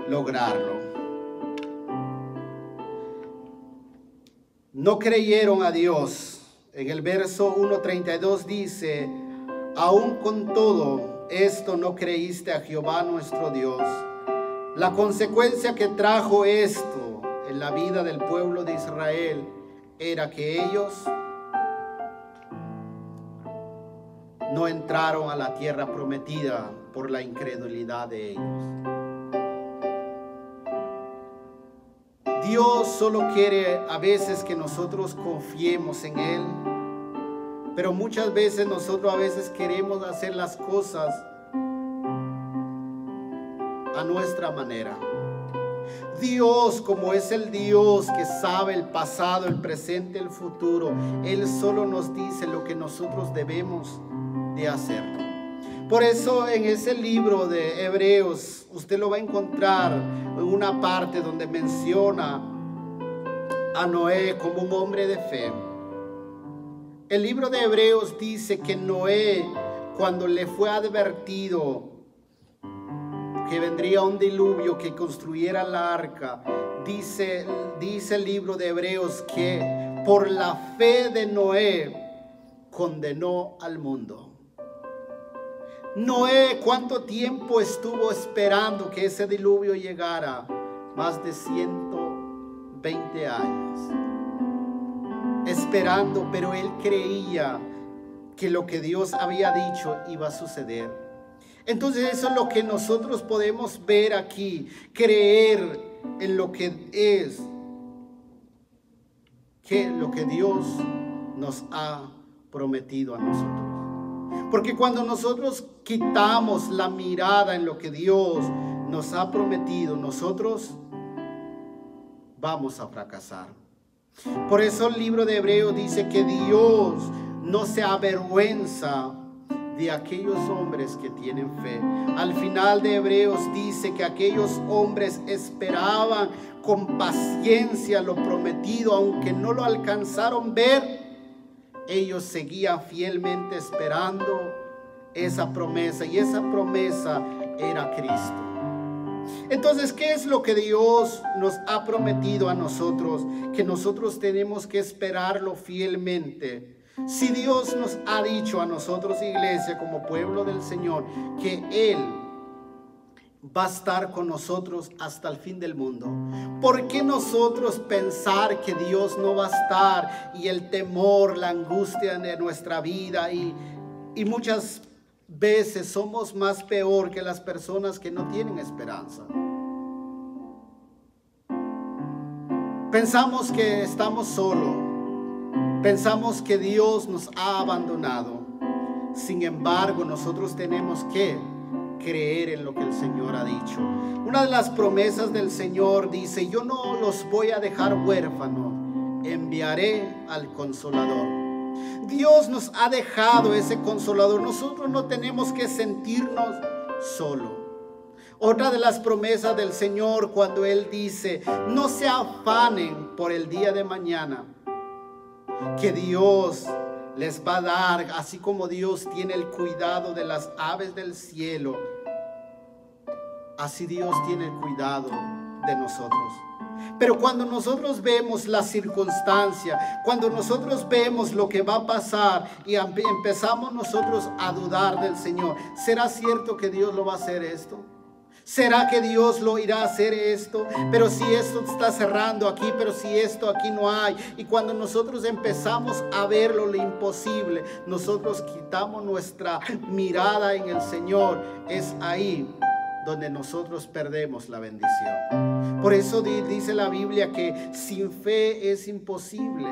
[SPEAKER 1] lograrlo. No creyeron a Dios. En el verso 1:32 dice: aún con todo esto no creíste a Jehová nuestro Dios. La consecuencia que trajo esto en la vida del pueblo de Israel era que ellos no entraron a la tierra prometida por la incredulidad de ellos. Dios solo quiere a veces que nosotros confiemos en Él, pero muchas veces nosotros queremos hacer las cosas a nuestra manera. Dios, como es el Dios que sabe el pasado, el presente, el futuro, Él solo nos dice lo que nosotros debemos de hacer. Por eso en ese libro de Hebreos usted lo va a encontrar en una parte donde menciona a Noé como un hombre de fe. El libro de Hebreos dice que Noé, cuando le fue advertido que vendría un diluvio, que construyera la arca, dice el libro de Hebreos que por la fe de Noé condenó al mundo. Noé, ¿cuánto tiempo estuvo esperando que ese diluvio llegara? Más de 120 años. Esperando, pero él creía que lo que Dios había dicho iba a suceder. Entonces eso es lo que nosotros podemos ver aquí, creer en lo que es, que lo que Dios nos ha prometido a nosotros. Porque cuando nosotros quitamos la mirada en lo que Dios nos ha prometido, nosotros vamos a fracasar. Por eso el libro de Hebreos dice que Dios no se avergüenza de aquellos hombres que tienen fe. Al final de Hebreos dice que aquellos hombres esperaban con paciencia lo prometido, aunque no lo alcanzaron ver. Ellos seguían fielmente esperando esa promesa, y esa promesa era Cristo. Entonces, ¿qué es lo que Dios nos ha prometido a nosotros? Que nosotros tenemos que esperarlo fielmente. Si Dios nos ha dicho a nosotros, iglesia, como pueblo del Señor, que Él va a estar con nosotros hasta el fin del mundo, ¿por qué nosotros pensar que Dios no va a estar, y el temor, la angustia de nuestra vida y muchas veces somos más peor que las personas que no tienen esperanza. Pensamos que estamos solos. Pensamos que Dios nos ha abandonado. Sin embargo, nosotros tenemos que creer en lo que el Señor ha dicho. Una de las promesas del Señor dice: yo no los voy a dejar huérfanos, enviaré al Consolador. Dios nos ha dejado ese Consolador. Nosotros no tenemos que sentirnos solos. Otra de las promesas del Señor, cuando Él dice: no se afanen por el día de mañana, que Dios les va a dar, así como Dios tiene el cuidado de las aves del cielo, así Dios tiene el cuidado de nosotros. Pero cuando nosotros vemos la circunstancia, cuando nosotros vemos lo que va a pasar y empezamos nosotros a dudar del Señor, ¿será cierto que Dios lo va a hacer esto? ¿Será que Dios lo irá a hacer esto? Pero si esto está cerrando aquí, pero si esto aquí no hay. Y cuando nosotros empezamos a ver lo imposible, nosotros quitamos nuestra mirada en el Señor. Es ahí donde nosotros perdemos la bendición. Por eso dice la Biblia que sin fe es imposible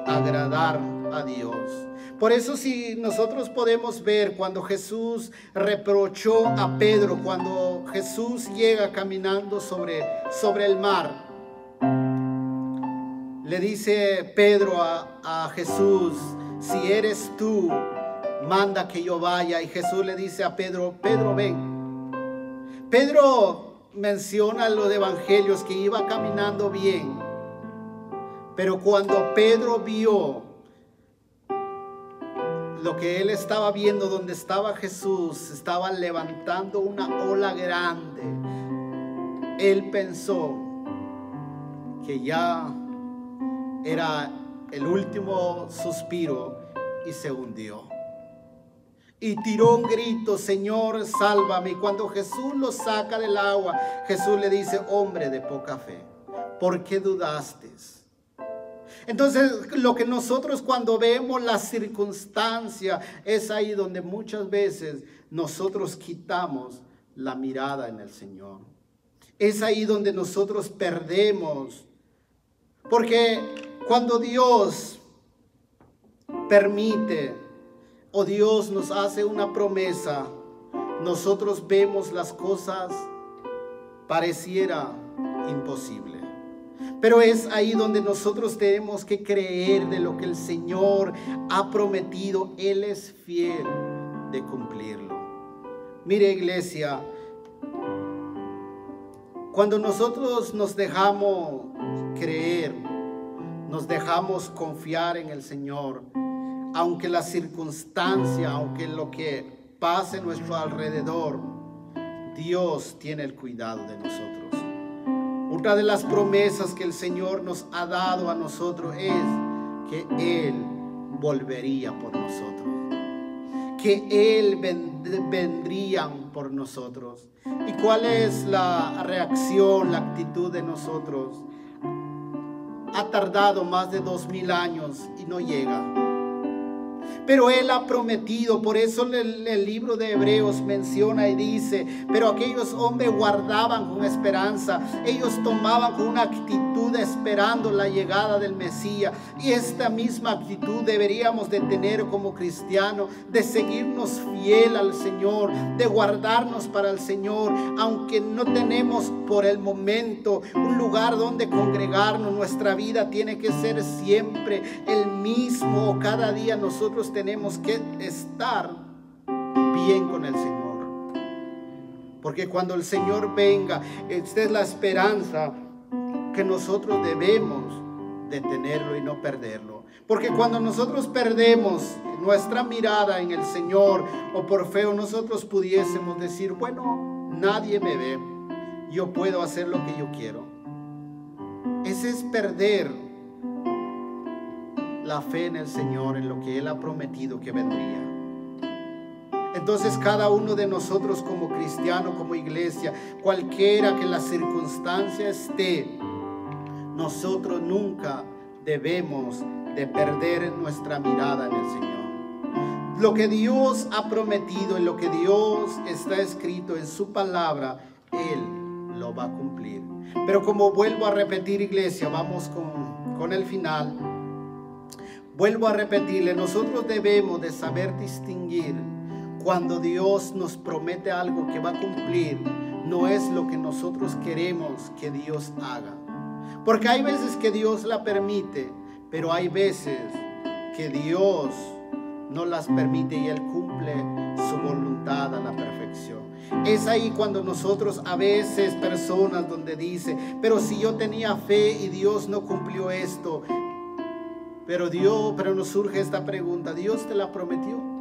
[SPEAKER 1] agradar a Dios. Por eso, si nosotros podemos ver cuando Jesús reprochó a Pedro, cuando Jesús llega caminando sobre el mar, le dice Pedro a Jesús: si eres tú, manda que yo vaya. Y Jesús le dice a Pedro: Pedro, ven. Pedro menciona en los evangelios que iba caminando bien, pero cuando Pedro vio lo que él estaba viendo, donde estaba Jesús, estaba levantando una ola grande, él pensó que ya era el último suspiro y se hundió. Y tiró un grito: Señor, sálvame. Y cuando Jesús lo saca del agua, Jesús le dice: hombre de poca fe, ¿por qué dudaste? Entonces, lo que nosotros cuando vemos la circunstancia, es ahí donde muchas veces nosotros quitamos la mirada en el Señor. Es ahí donde nosotros perdemos. Porque cuando Dios permite o Dios nos hace una promesa, nosotros vemos las cosas pareciera imposible. Pero es ahí donde nosotros tenemos que creer de lo que el Señor ha prometido. Él es fiel de cumplirlo. Mire, iglesia, cuando nosotros nos dejamos creer, nos dejamos confiar en el Señor, aunque la circunstancia, aunque lo que pase a nuestro alrededor, Dios tiene el cuidado de nosotros. Otra de las promesas que el Señor nos ha dado a nosotros es que Él volvería por nosotros, que Él vendría por nosotros. ¿Y cuál es la reacción, la actitud de nosotros? Ha tardado más de 2000 años y no llega. Pero Él ha prometido. Por eso el libro de Hebreos menciona y dice: pero aquellos hombres guardaban con esperanza. Ellos tomaban con una actitud esperando la llegada del Mesías. Y esta misma actitud deberíamos de tener como cristianos, de seguirnos fiel al Señor, de guardarnos para el Señor. Aunque no tenemos por el momento un lugar donde congregarnos, nuestra vida tiene que ser siempre el mismo. Cada día nosotros tenemos que estar bien con el Señor, porque cuando el Señor venga, esta es la esperanza que nosotros debemos de tenerlo y no perderlo. Porque cuando nosotros perdemos nuestra mirada en el Señor, o por feo nosotros pudiésemos decir: bueno, nadie me ve, yo puedo hacer lo que yo quiero. Ese es perder la fe en el Señor, en lo que Él ha prometido que vendría. Entonces, cada uno de nosotros como cristiano, como iglesia, cualquiera que la circunstancia esté, nosotros nunca debemos de perder nuestra mirada en el Señor. Lo que Dios ha prometido y lo que Dios está escrito en su palabra, Él lo va a cumplir. Pero como vuelvo a repetir, iglesia, vamos con el final. Vuelvo a repetirle, nosotros debemos de saber distinguir cuando Dios nos promete algo que va a cumplir. No es lo que nosotros queremos que Dios haga. Porque hay veces que Dios la permite, pero hay veces que Dios no las permite y Él cumple su voluntad a la perfección. Es ahí cuando nosotros a veces personas donde dice, pero si yo tenía fe y Dios no cumplió esto, pero nos surge esta pregunta, ¿Dios te la prometió?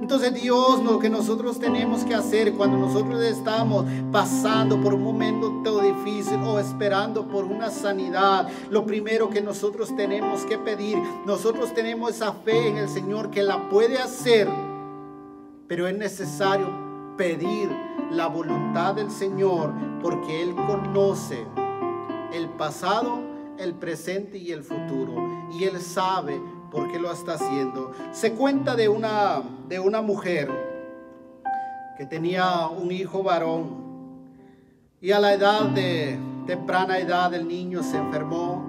[SPEAKER 1] Entonces Dios, lo que nosotros tenemos que hacer cuando nosotros estamos pasando por un momento todo difícil o esperando por una sanidad, lo primero que nosotros tenemos que pedir, nosotros tenemos esa fe en el Señor que la puede hacer, pero es necesario pedir la voluntad del Señor porque Él conoce el pasado, el presente y el futuro, y Él sabe por qué lo está haciendo. Se cuenta de una mujer que tenía un hijo varón y a la temprana edad el niño se enfermó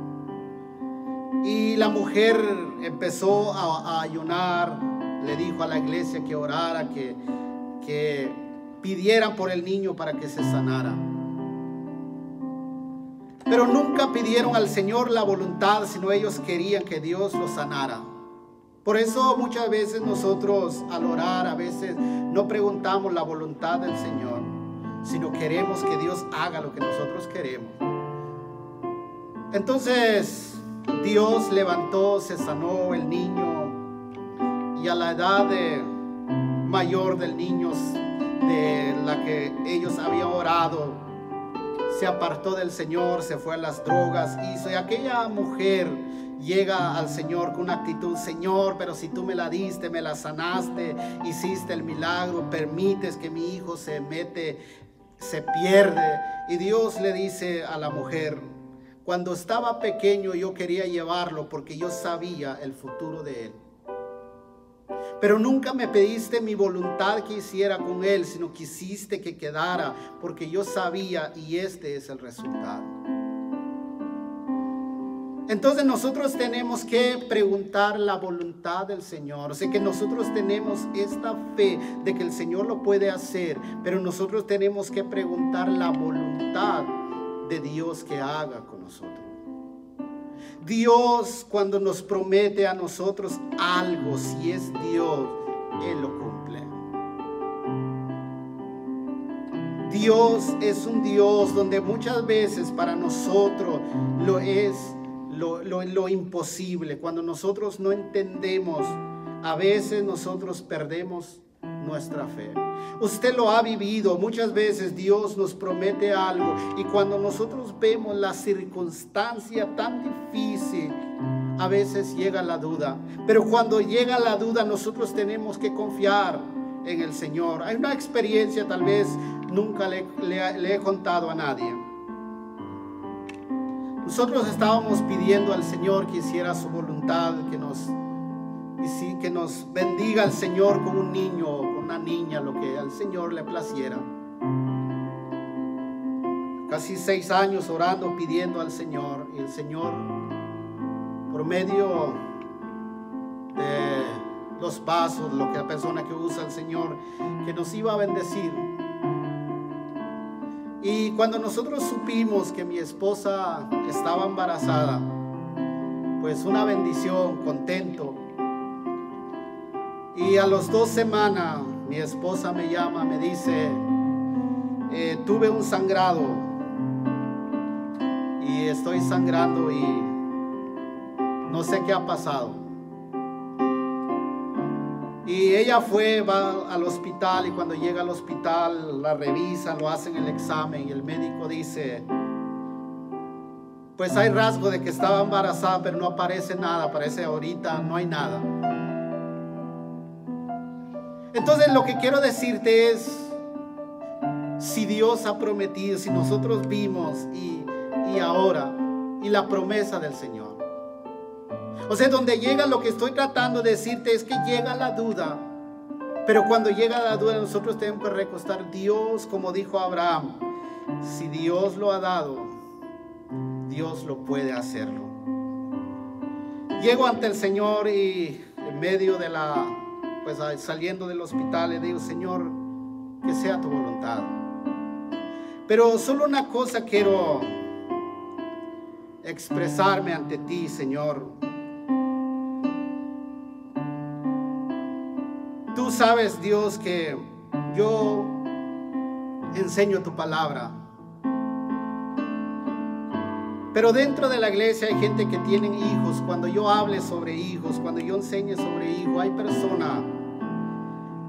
[SPEAKER 1] y la mujer empezó a ayunar, le dijo a la iglesia que orara, que pidieran por el niño para que se sanara. Pero nunca pidieron al Señor la voluntad, sino ellos querían que Dios los sanara. Por eso muchas veces nosotros al orar, a veces no preguntamos la voluntad del Señor, sino queremos que Dios haga lo que nosotros queremos. Entonces Dios levantó, se sanó el niño, y a la edad mayor del niño, de la que ellos habían orado, se apartó del Señor, se fue a las drogas, y aquella mujer llega al Señor con una actitud, Señor, pero si tú me la diste, me la sanaste, hiciste el milagro, permites que mi hijo se pierde. Y Dios le dice a la mujer, cuando estaba pequeño yo quería llevarlo porque yo sabía el futuro de él. Pero nunca me pediste mi voluntad que hiciera con él, sino quisiste que quedara, porque yo sabía, y este es el resultado. Entonces nosotros tenemos que preguntar la voluntad del Señor. O sea que nosotros tenemos esta fe de que el Señor lo puede hacer, pero nosotros tenemos que preguntar la voluntad de Dios que haga con nosotros. Dios, cuando nos promete a nosotros algo, si es Dios, Él lo cumple. Dios es un Dios donde muchas veces para nosotros lo imposible. Cuando nosotros no entendemos, a veces nosotros perdemos nuestra fe. Usted lo ha vivido. Muchas veces Dios nos promete algo y cuando nosotros vemos la circunstancia tan difícil, a veces llega la duda. Pero cuando llega la duda, nosotros tenemos que confiar en el Señor. Hay una experiencia, tal vez nunca le he contado a nadie. Nosotros estábamos pidiendo al Señor que hiciera su voluntad, que nos bendiga el Señor con un niño o con una niña, lo que al Señor le placiera. Casi 6 años orando, pidiendo al Señor, y el Señor, por medio de los vasos, lo que la persona que usa el Señor, que nos iba a bendecir. Y cuando nosotros supimos que mi esposa estaba embarazada, pues una bendición, contento. Y a las 2 semanas mi esposa me llama, me dice, tuve un sangrado y estoy sangrando y no sé qué ha pasado. Y ella va al hospital y cuando llega al hospital la revisan, lo hacen el examen y el médico dice, pues hay rasgo de que estaba embarazada, pero no aparece nada, parece ahorita no hay nada. Entonces lo que quiero decirte es, si Dios ha prometido, si nosotros vimos y ahora, y la promesa del Señor. O sea, donde llega lo que estoy tratando de decirte es que llega la duda. Pero cuando llega la duda, nosotros tenemos que recostar. Dios, como dijo Abraham, si Dios lo ha dado, Dios lo puede hacerlo. Llego ante el Señor y en medio de saliendo del hospital, le digo: Señor, que sea tu voluntad. Pero solo una cosa quiero expresarme ante ti, Señor. Tú sabes, Dios, que yo enseño tu palabra. Pero dentro de la iglesia hay gente que tienen hijos. Cuando yo hable sobre hijos, cuando yo enseñe sobre hijos, hay personas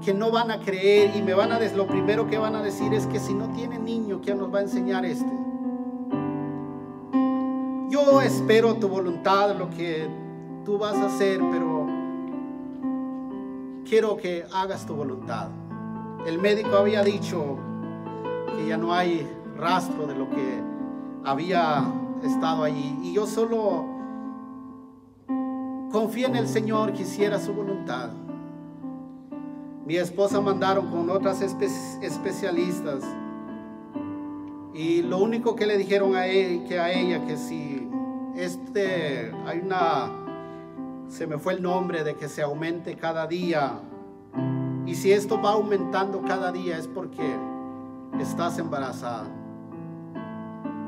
[SPEAKER 1] que no van a creer y lo primero que van a decir es que si no tiene niño, ¿quién nos va a enseñar este? Yo espero tu voluntad, lo que tú vas a hacer, pero quiero que hagas tu voluntad. El médico había dicho que ya no hay rastro de lo que había estado allí, y yo solo confío en el Señor, quisiera su voluntad. Mi esposa mandaron con otras especialistas, y lo único que le dijeron a ella que si se me fue el nombre, de que se aumente cada día, y si esto va aumentando cada día es porque estás embarazada.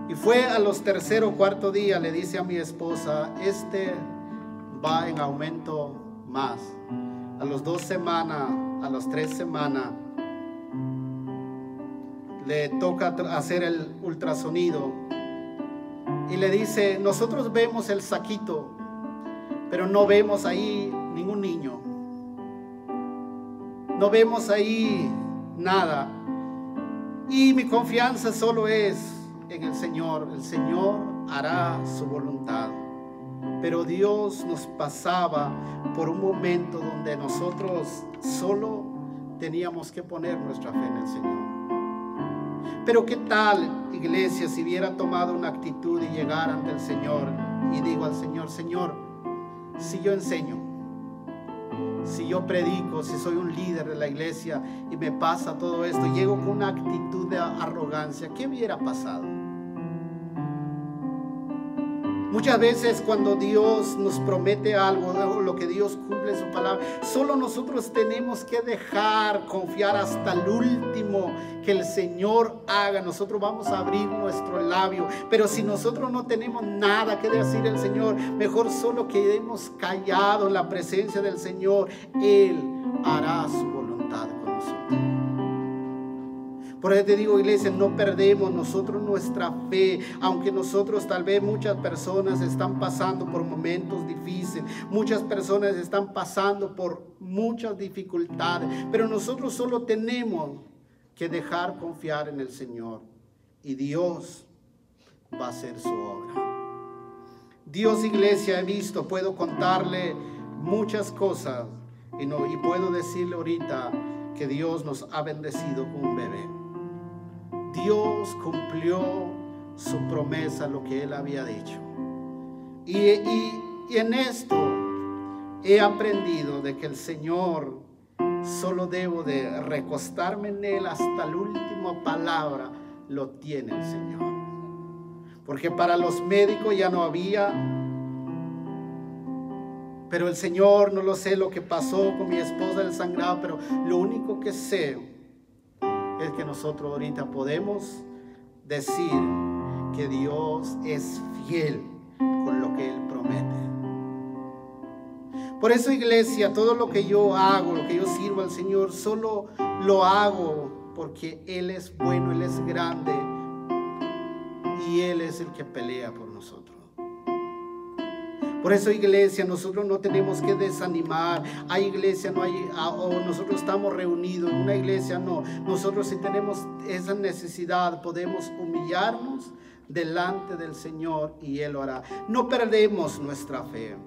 [SPEAKER 1] Y fue a los tercer o cuarto día, le dice a mi esposa: va en aumento más. A las 2 semanas, a las 3 semanas, le toca hacer el ultrasonido y le dice: nosotros vemos el saquito, pero no vemos ahí ningún niño, no vemos ahí nada. Y mi confianza solo es en el Señor. El Señor hará su voluntad. Pero Dios nos pasaba por un momento donde nosotros solo teníamos que poner nuestra fe en el Señor. Pero qué tal, iglesia, si hubiera tomado una actitud y llegar ante el Señor y digo al Señor: Señor, si yo enseño, si yo predico, si soy un líder de la iglesia y me pasa todo esto, llego con una actitud de arrogancia, ¿qué hubiera pasado? Muchas veces cuando Dios nos promete algo, lo que Dios cumple su palabra, solo nosotros tenemos que dejar confiar hasta el último que el Señor haga. Nosotros vamos a abrir nuestro labio, pero si nosotros no tenemos nada que decir al Señor, mejor solo quedemos callados en la presencia del Señor. Él hará su voluntad con nosotros. Por eso te digo, iglesia, no perdemos nosotros nuestra fe, aunque nosotros tal vez muchas personas están pasando por momentos difíciles, muchas personas están pasando por muchas dificultades, pero nosotros solo tenemos que dejar confiar en el Señor y Dios va a hacer su obra. Dios, iglesia, he visto, puedo contarle muchas cosas y puedo decirle ahorita que Dios nos ha bendecido con un bebé. Dios cumplió su promesa, lo que Él había dicho. Y en esto he aprendido de que el Señor solo debo de recostarme en Él hasta la última palabra, lo tiene el Señor. Porque para los médicos ya no había, pero el Señor, no lo sé lo que pasó con mi esposa del sangrado, pero lo único que sé es que nosotros ahorita podemos decir que Dios es fiel con lo que Él promete. Por eso, iglesia, todo lo que yo hago, lo que yo sirvo al Señor, solo lo hago porque Él es bueno, Él es grande y Él es el que pelea por nosotros. Por eso, iglesia, nosotros no tenemos que desanimar. Hay iglesia, no hay, nosotros estamos reunidos en una iglesia, no. Nosotros, si tenemos esa necesidad, podemos humillarnos delante del Señor y Él lo hará. No perdemos nuestra fe.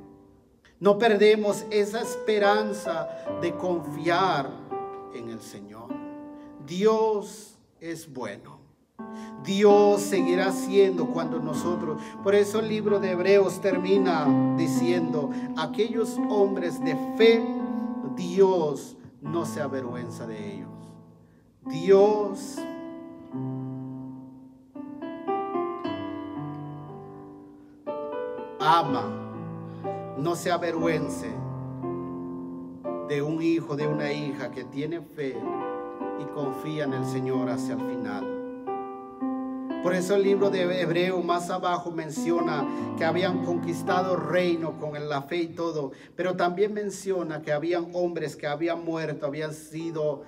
[SPEAKER 1] No perdemos esa esperanza de confiar en el Señor. Dios es bueno. Dios seguirá siendo cuando nosotros. Por eso el libro de Hebreos termina diciendo: aquellos hombres de fe, Dios no se avergüenza de ellos. Dios ama, no se avergüence de un hijo, de una hija que tiene fe y confía en el Señor hacia el final. Por eso el libro de Hebreo más abajo menciona que habían conquistado reino con la fe y todo, pero también menciona que habían hombres que habían sido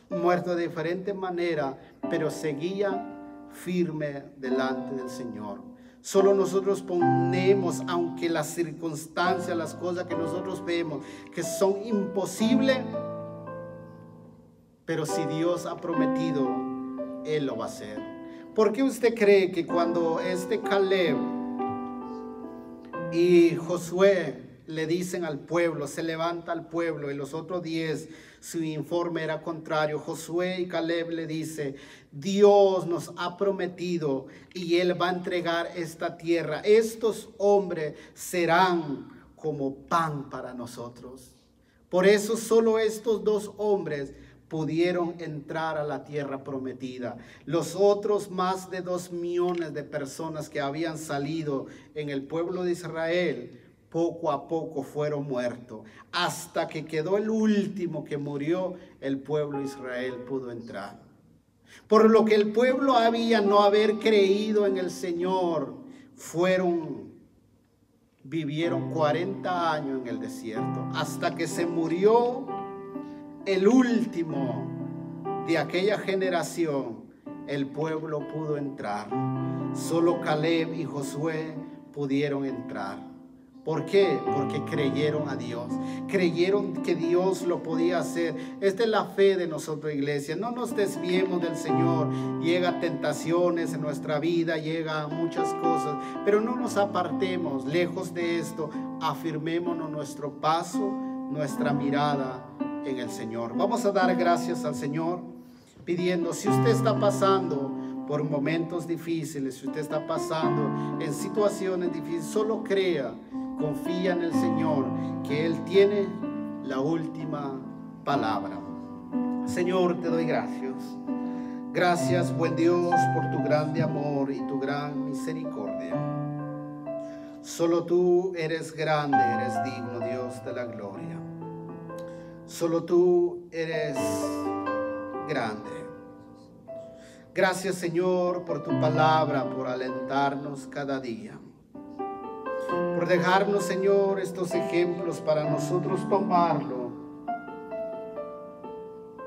[SPEAKER 1] muertos de diferente manera, pero seguían firme delante del Señor. Solo nosotros ponemos, aunque las circunstancias, las cosas que nosotros vemos que son imposibles, pero si Dios ha prometido, Él lo va a hacer. ¿Por qué usted cree que cuando Caleb y Josué le dicen al pueblo, se levanta al pueblo, y los otros 10, su informe era contrario? Josué y Caleb le dice: Dios nos ha prometido y Él va a entregar esta tierra. Estos hombres serán como pan para nosotros. Por eso solo estos 2 hombres pudieron entrar a la tierra prometida. Los otros más de 2 millones de personas que habían salido en el pueblo de Israel, poco a poco fueron muertos. Hasta que quedó el último que murió, el pueblo de Israel pudo entrar. Por lo que el pueblo no haber creído en el Señor, vivieron 40 años en el desierto, hasta que se murió el último de aquella generación. El pueblo pudo entrar. Solo Caleb y Josué pudieron entrar. ¿Por qué? Porque creyeron a Dios. Creyeron que Dios lo podía hacer. Esta es la fe de nosotros, iglesia. No nos desviemos del Señor. Llega tentaciones en nuestra vida, llegan muchas cosas, pero no nos apartemos. Lejos de esto, afirmémonos nuestro paso, nuestra mirada en el Señor. Vamos a dar gracias al Señor pidiendo, si usted está pasando por momentos difíciles, si usted está pasando en situaciones difíciles, solo crea, confía en el Señor, que Él tiene la última palabra. Señor, te doy gracias. Gracias, buen Dios, por tu grande amor y tu gran misericordia. Solo tú eres grande, eres digno, Dios de la gloria. Solo tú eres grande. Gracias, Señor, por tu palabra, por alentarnos cada día, por dejarnos, Señor, estos ejemplos para nosotros tomarlo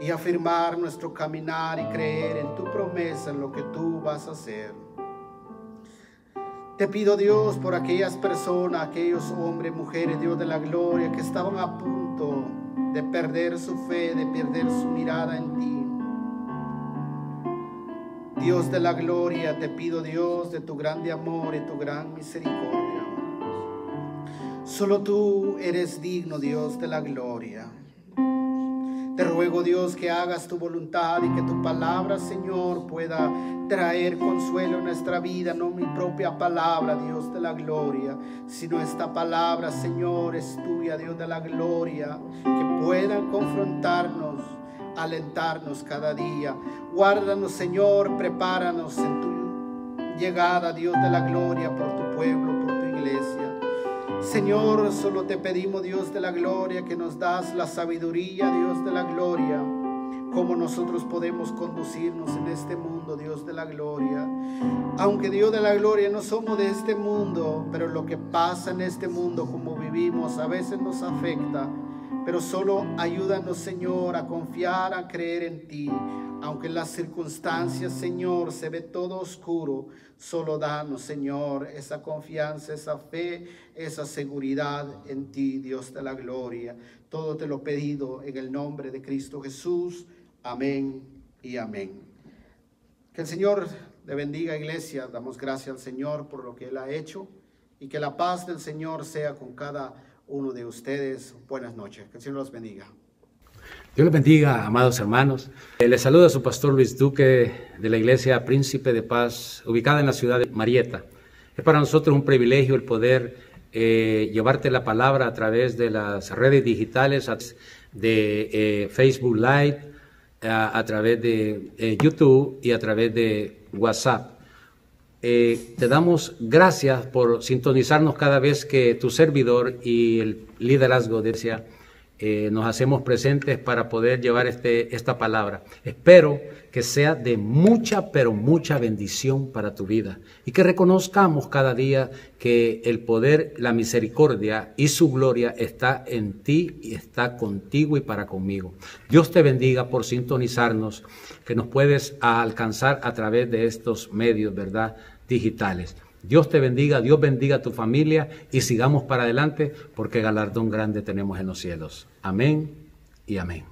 [SPEAKER 1] y afirmar nuestro caminar y creer en tu promesa, en lo que tú vas a hacer. Te pido, Dios, por aquellas personas, aquellos hombres, mujeres, Dios de la gloria, que estaban a punto de perder su fe, de perder su mirada en ti. Dios de la gloria, te pido, Dios, de tu grande amor y tu gran misericordia. Solo tú eres digno, Dios de la gloria. Te ruego, Dios, que hagas tu voluntad y que tu palabra, Señor, pueda traer consuelo en nuestra vida. No mi propia palabra, Dios de la gloria, sino esta palabra, Señor, es tuya, Dios de la gloria, que puedan confrontarnos, alentarnos cada día. Guárdanos, Señor, prepáranos en tu llegada, Dios de la gloria, por tu pueblo, por tu iglesia. Señor, solo te pedimos, Dios de la gloria, que nos das la sabiduría, Dios de la gloria, cómo nosotros podemos conducirnos en este mundo, Dios de la gloria. Aunque, Dios de la gloria, no somos de este mundo, pero lo que pasa en este mundo, como vivimos, a veces nos afecta. Pero solo ayúdanos, Señor, a confiar, a creer en ti. Aunque en las circunstancias, Señor, se ve todo oscuro, solo danos, Señor, esa confianza, esa fe, esa seguridad en ti, Dios de la gloria. Todo te lo he pedido en el nombre de Cristo Jesús. Amén y amén. Que el Señor le bendiga, iglesia. Damos gracias al Señor por lo que Él ha hecho, y que la paz del Señor sea con cada uno de ustedes. Buenas noches. Que el Señor los bendiga.
[SPEAKER 3] Dios les bendiga, amados hermanos. Les saluda su pastor Luis Duque de la Iglesia Príncipe de Paz, ubicada en la ciudad de Marietta. Es para nosotros un privilegio el poder llevarte la palabra a través de las redes digitales, de Facebook Live, a través de YouTube y a través de WhatsApp. Te damos gracias por sintonizarnos cada vez que tu servidor y el liderazgo de Iglesia nos hacemos presentes para poder llevar esta palabra. Espero que sea de mucha, pero mucha bendición para tu vida y que reconozcamos cada día que el poder, la misericordia y su gloria está en ti y está contigo y para conmigo. Dios te bendiga por sintonizarnos, que nos puedes alcanzar a través de estos medios, ¿verdad?, digitales. Dios te bendiga, Dios bendiga a tu familia y sigamos para adelante porque galardón grande tenemos en los cielos. Amén y amén.